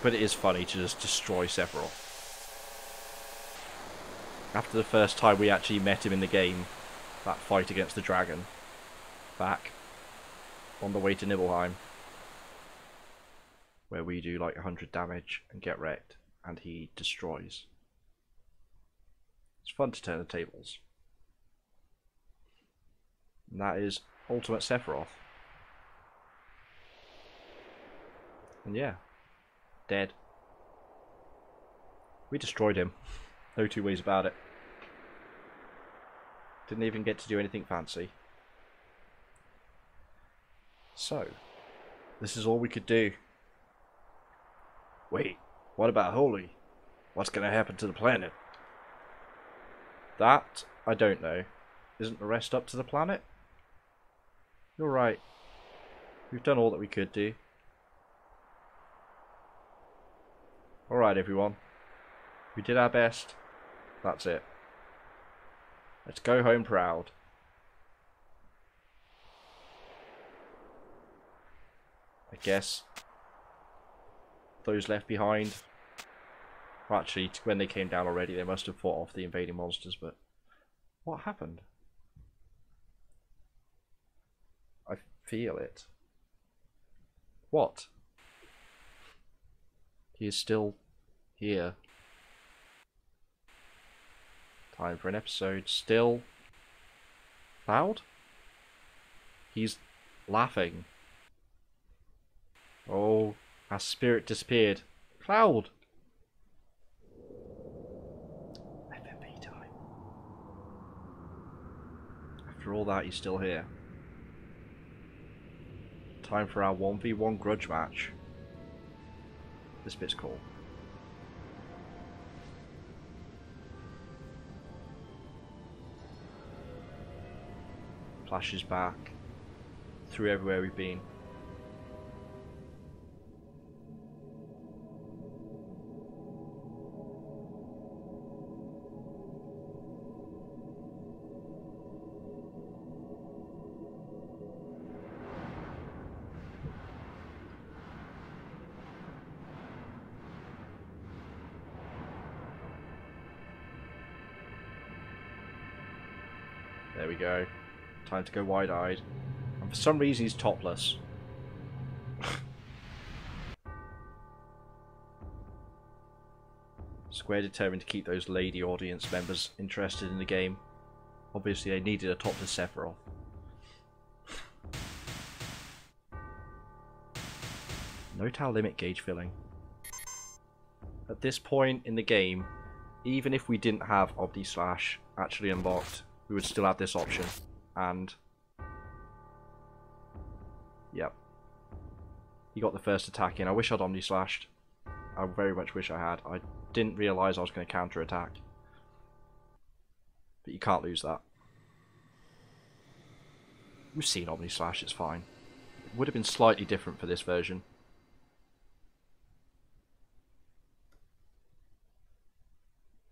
But it is funny to just destroy Sephiroth. After the first time we actually met him in the game, that fight against the dragon, back on the way to Nibelheim, where we do like 100 damage and get wrecked, and he destroys. It's fun to turn the tables. And that is Ultimate Sephiroth. And yeah, dead. We destroyed him. No two ways about it. Didn't even get to do anything fancy. So, this is all we could do. Wait, what about Holy? What's going to happen to the planet? That, I don't know. Isn't the rest up to the planet? You're right. We've done all that we could do. Alright everyone. We did our best. That's it. Let's go home proud. I guess those left behind, well, actually when they came down already they must have fought off the invading monsters, but what happened? I feel it. What? He is still here. Time for an episode. Still loud? He's laughing. Oh, our spirit disappeared. Cloud! FMV time. After all that, he's still here. Time for our 1v1 grudge match. This bit's cool. Flashes back through everywhere we've been. There we go. Time to go wide-eyed. And for some reason he's topless. Square determined to keep those lady audience members interested in the game. Obviously they needed a topless Sephiroth. Note our limit gauge filling. At this point in the game, even if we didn't have Omni Slash actually unlocked, we would still have this option. And yep, he got the first attack in. I wish I'd Omni Slashed. I very much wish I had. I didn't realise I was going to counter attack, but you can't lose that. We've seen Omni Slash, it's fine. It would have been slightly different for this version.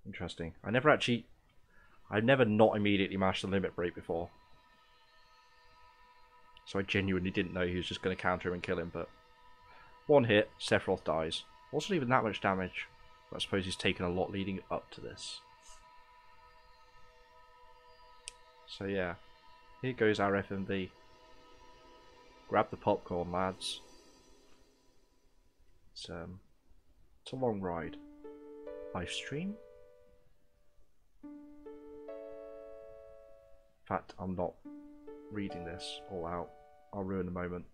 Interesting. I've never not immediately mashed the limit break before. So I genuinely didn't know he was just going to counter him and kill him, but one hit, Sephiroth dies. Wasn't even that much damage, but I suppose he's taken a lot leading up to this. So yeah, here goes our FMV. Grab the popcorn, lads. It's a long ride. Live stream? In fact, I'm not reading this all out. I'll ruin the moment.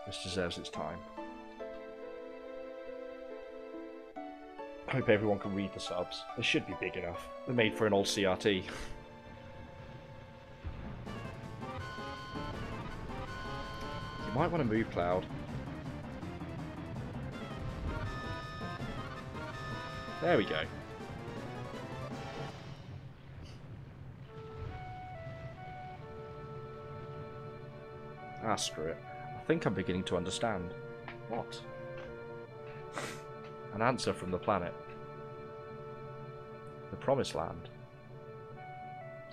This deserves its time. I hope everyone can read the subs. They should be big enough. They're made for an old CRT. You might want to move, Cloud. There we go. Ah, screw it. I think I'm beginning to understand. What? An answer from the planet. The Promised Land.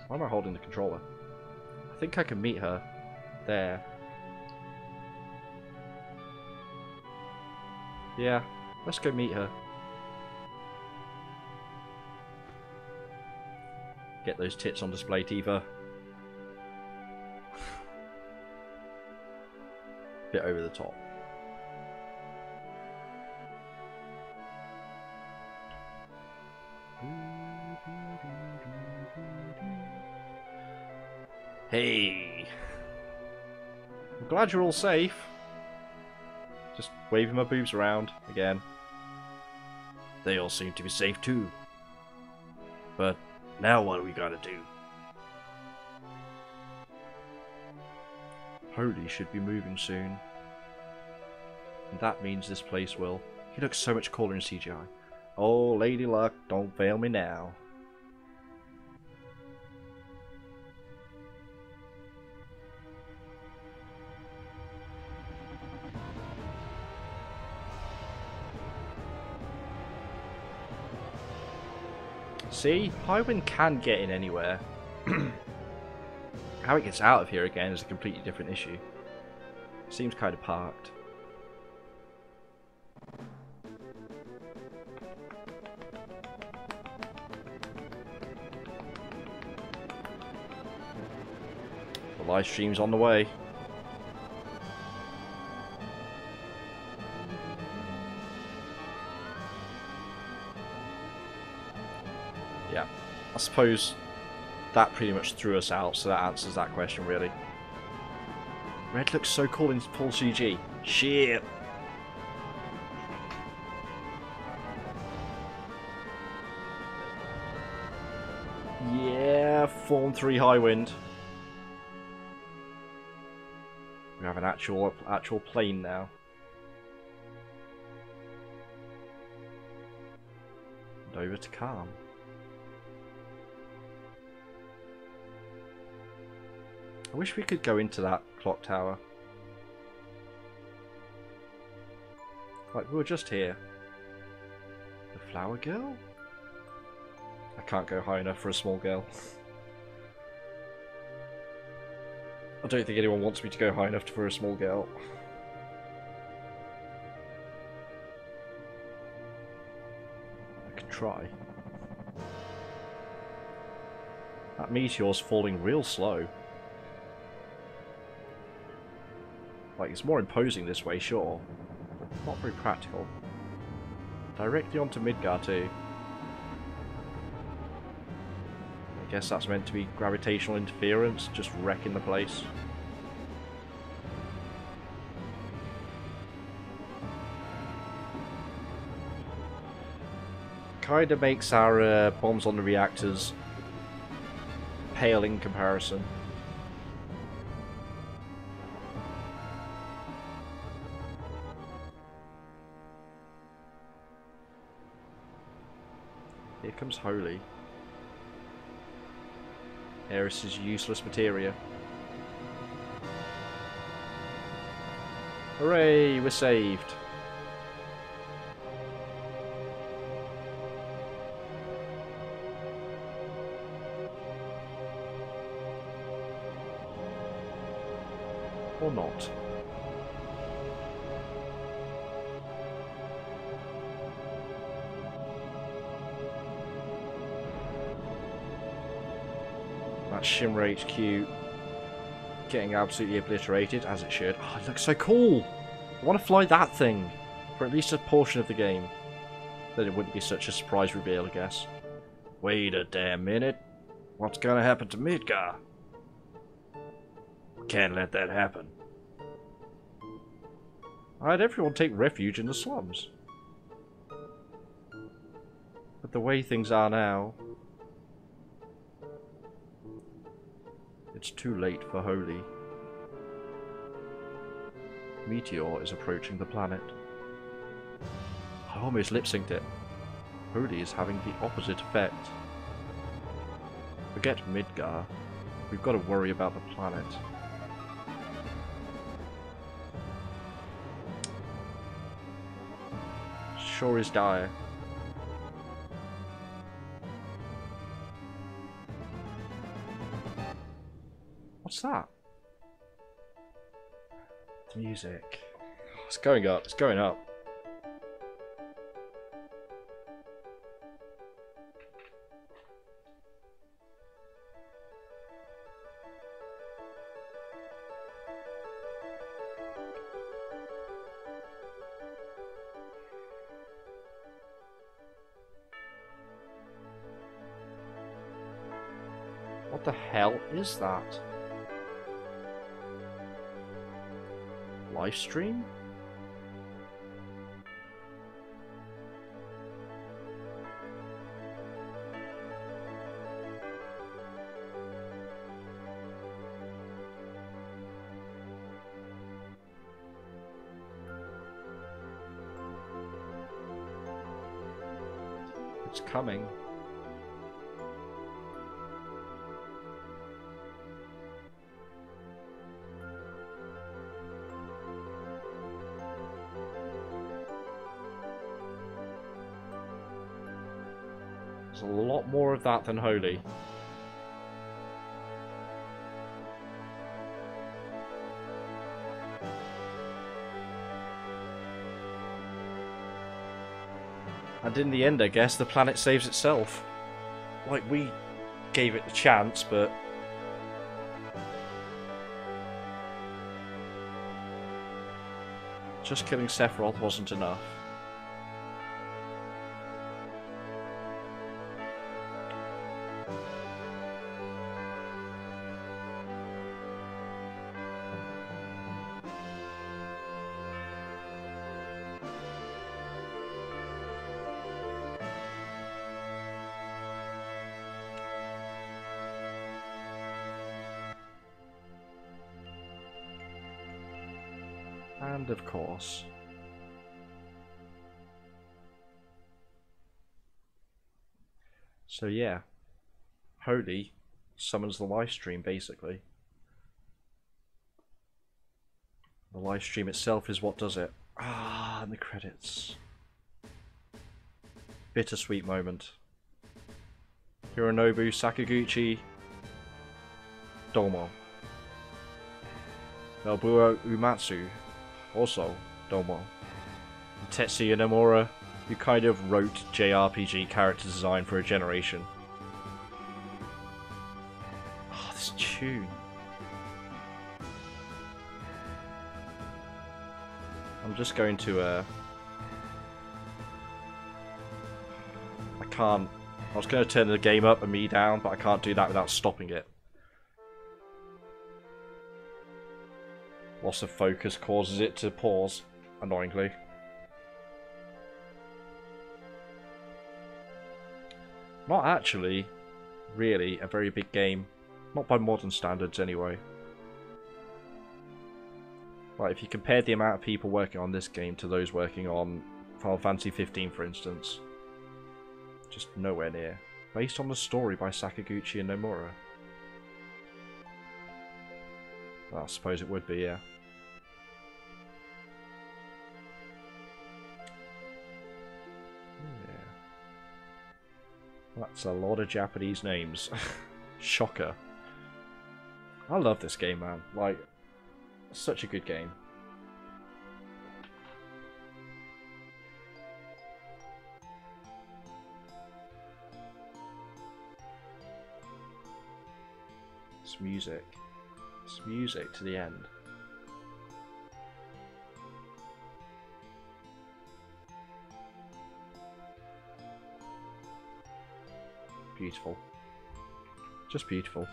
Why am I holding the controller? I think I can meet her there. Yeah, let's go meet her. Get those tits on display, Tifa. Bit over the top. Hey! I'm glad you're all safe. Just waving my boobs around again. They all seem to be safe too. But now what are we gonna do? Holy should be moving soon. And that means this place will. He looks so much cooler in CGI. Oh, Lady Luck, don't fail me now. See, Highwind can get in anywhere. How it gets out of here again is a completely different issue. Seems kind of parked. The live stream's on the way. Yeah, I suppose that pretty much threw us out, so that answers that question really. Red looks so cool in full CG. Shit! Yeah, Form 3 Highwind. We have an actual plane now. And over to Calm. I wish we could go into that clock tower. Like, we were just here. The flower girl? I can't go high enough for a small girl. I don't think anyone wants me to go high enough for a small girl. I could try. That meteor's falling real slow. Like, it's more imposing this way, sure, but not very practical. Directly onto Midgar too. I guess that's meant to be gravitational interference, just wrecking the place. Kinda makes our bombs on the reactors pale in comparison. Here comes Holy. Aeris' useless materia. Hooray, we're saved. Or not. That Shimmer HQ getting absolutely obliterated, as it should. Oh, it looks so cool! I want to fly that thing for at least a portion of the game. Then it wouldn't be such a surprise reveal, I guess. Wait a damn minute. What's gonna happen to Midgar? Can't let that happen. I'd everyone take refuge in the slums. But the way things are now, it's too late for Holy. Meteor is approaching the planet. I almost lip-synced it. Holy is having the opposite effect. Forget Midgar. We've got to worry about the planet. Sure is dire. What's that? The music. It's going up. It's going up. What the hell is that? live stream? It's coming. There's a lot more of that than Holy. And in the end, I guess, the planet saves itself. Like, we gave it a chance, but... just killing Sephiroth wasn't enough. And of course... so yeah, Holy summons the live stream basically. The live stream itself is what does it. Ah, and the credits. Bittersweet moment. Hironobu Sakaguchi, Domo. Nobuo Uematsu, also Domo. And Tetsuya Nomura, who kind of wrote JRPG character design for a generation. Oh, this tune. I'm just going to, I can't... I was going to turn the game up and me down, but I can't do that without stopping it. Loss of focus causes it to pause, annoyingly. Not actually, really, a very big game. Not by modern standards, anyway. Like, if you compared the amount of people working on this game to those working on Final Fantasy 15, for instance, just nowhere near. Based on the story by Sakaguchi and Nomura. Well, I suppose it would be, yeah. That's a lot of Japanese names. Shocker. I love this game, man. Like, such a good game. It's music. It's music to the end. Beautiful. Just beautiful.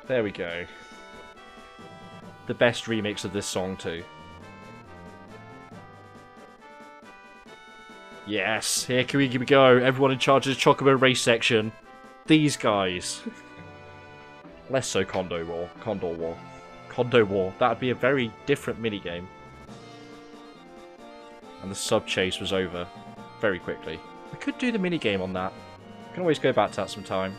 There we go. The best remix of this song too. Yes, here we go. Everyone in charge of the Chocobo race section. These guys. Less so Condor War. Condor War. That would be a very different minigame. And the sub-chase was over very quickly. We could do the minigame on that. We can always go back to that sometime.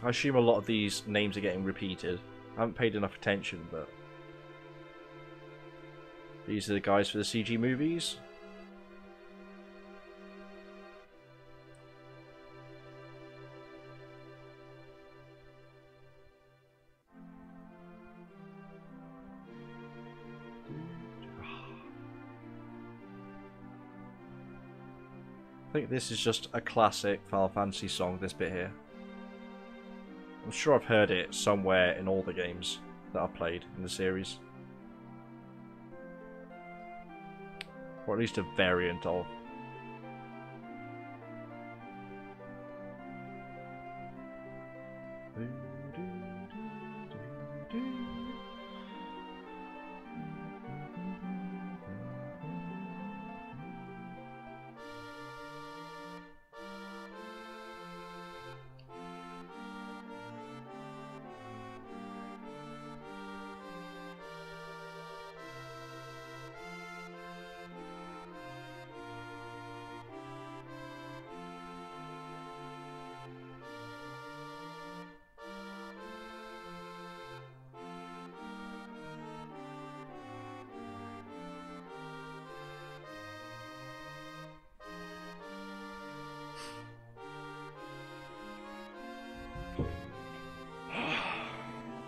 I assume a lot of these names are getting repeated. I haven't paid enough attention, but these are the guys for the CG movies. I think this is just a classic Final Fantasy song, this bit here. I'm sure I've heard it somewhere in all the games that I've played in the series. Or at least a variant of.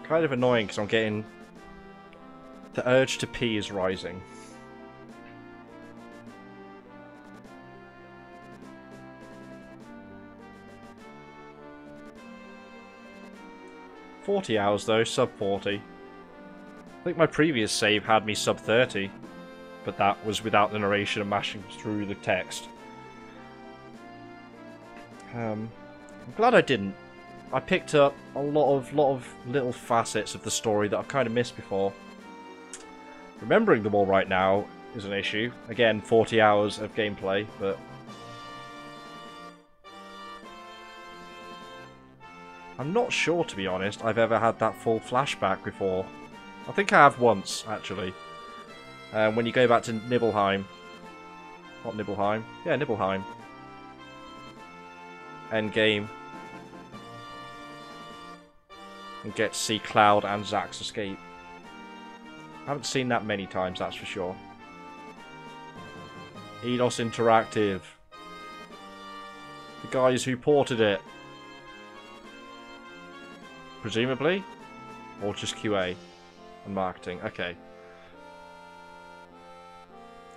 Kind of annoying because I'm getting... The urge to pee is rising. $40 hours though, sub 40. I think my previous save had me sub 30, but that was without the narration and mashing through the text. I'm glad I didn't. I picked up a lot of little facets of the story that I've kind of missed before. Remembering them all right now is an issue. Again, 40 hours of gameplay, but... I'm not sure, to be honest, I've ever had that full flashback before. I think I have once, actually. When you go back to Nibelheim. Not Nibelheim. Yeah, Nibelheim. Endgame. And get to see Cloud and Zack's escape. I haven't seen that many times, that's for sure. Eidos Interactive. The guys who ported it. Presumably? Or just QA and marketing. Okay.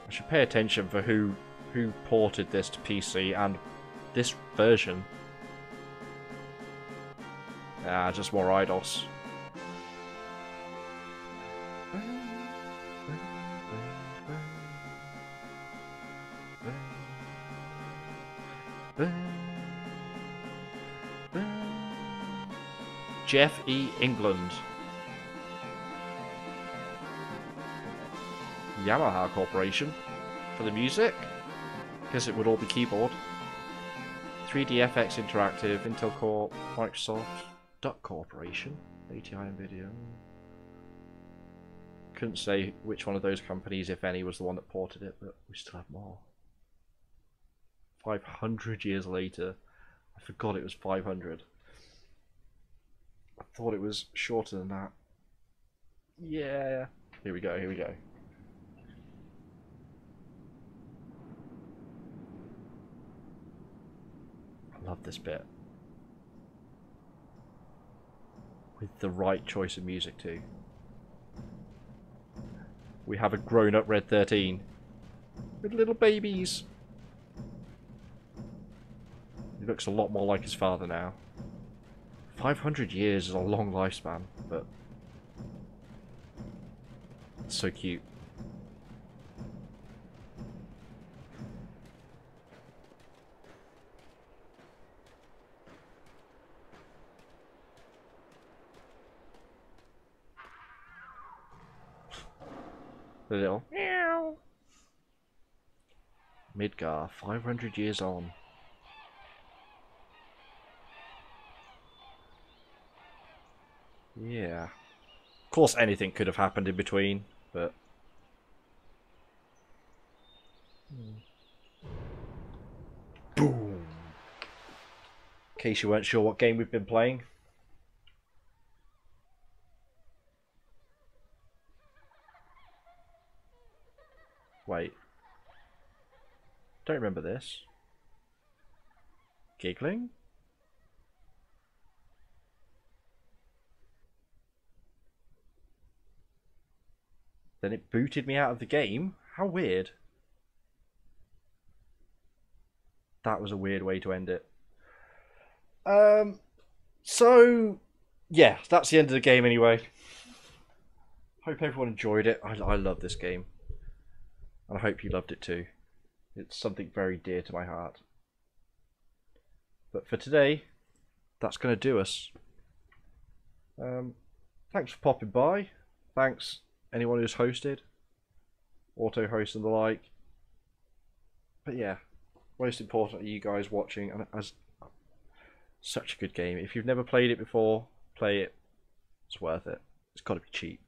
I should pay attention for who ported this to PC and this version. Ah, just more Eidos. Jeff E. England. Yamaha Corporation for the music. Guess it would all be keyboard. 3DFX Interactive, Intel Corp, Microsoft, Duck Corporation, ATI Nvidia. Couldn't say which one of those companies, if any, was the one that ported it, but we still have more. 500 years later. I forgot it was 500. I thought it was shorter than that. Yeah. Here we go, here we go. I love this bit. With the right choice of music too. We have a grown-up Red 13. With little babies. He looks a lot more like his father now. 500 years is a long lifespan, but it's so cute. The little meow. Midgar, 500 years on. Yeah. Of course anything could have happened in between, but... Boom! In case you weren't sure what game we've been playing. Wait. Don't remember this. Giggling? Then it booted me out of the game? How weird. That was a weird way to end it. So, yeah, that's the end of the game anyway. Hope everyone enjoyed it. I love this game. And I hope you loved it too. It's something very dear to my heart. But for today, that's going to do us. Thanks for popping by. Thanks anyone who's hosted, auto host and the like. But yeah, most importantly, you guys watching, and as such a good game. If you've never played it before, play it. It's worth it. It's got to be cheap.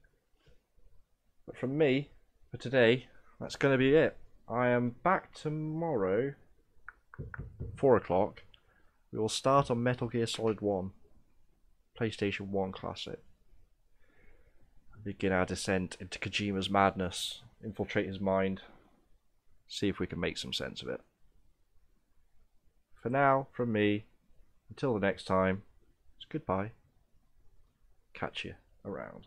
But from me, for today, that's going to be it. I am back tomorrow, 4 o'clock. We will start on Metal Gear Solid 1, PlayStation 1 Classic. Begin our descent into Kojima's madness, infiltrate his mind, see if we can make some sense of it. For now, from me, until the next time, it's goodbye. Catch you around.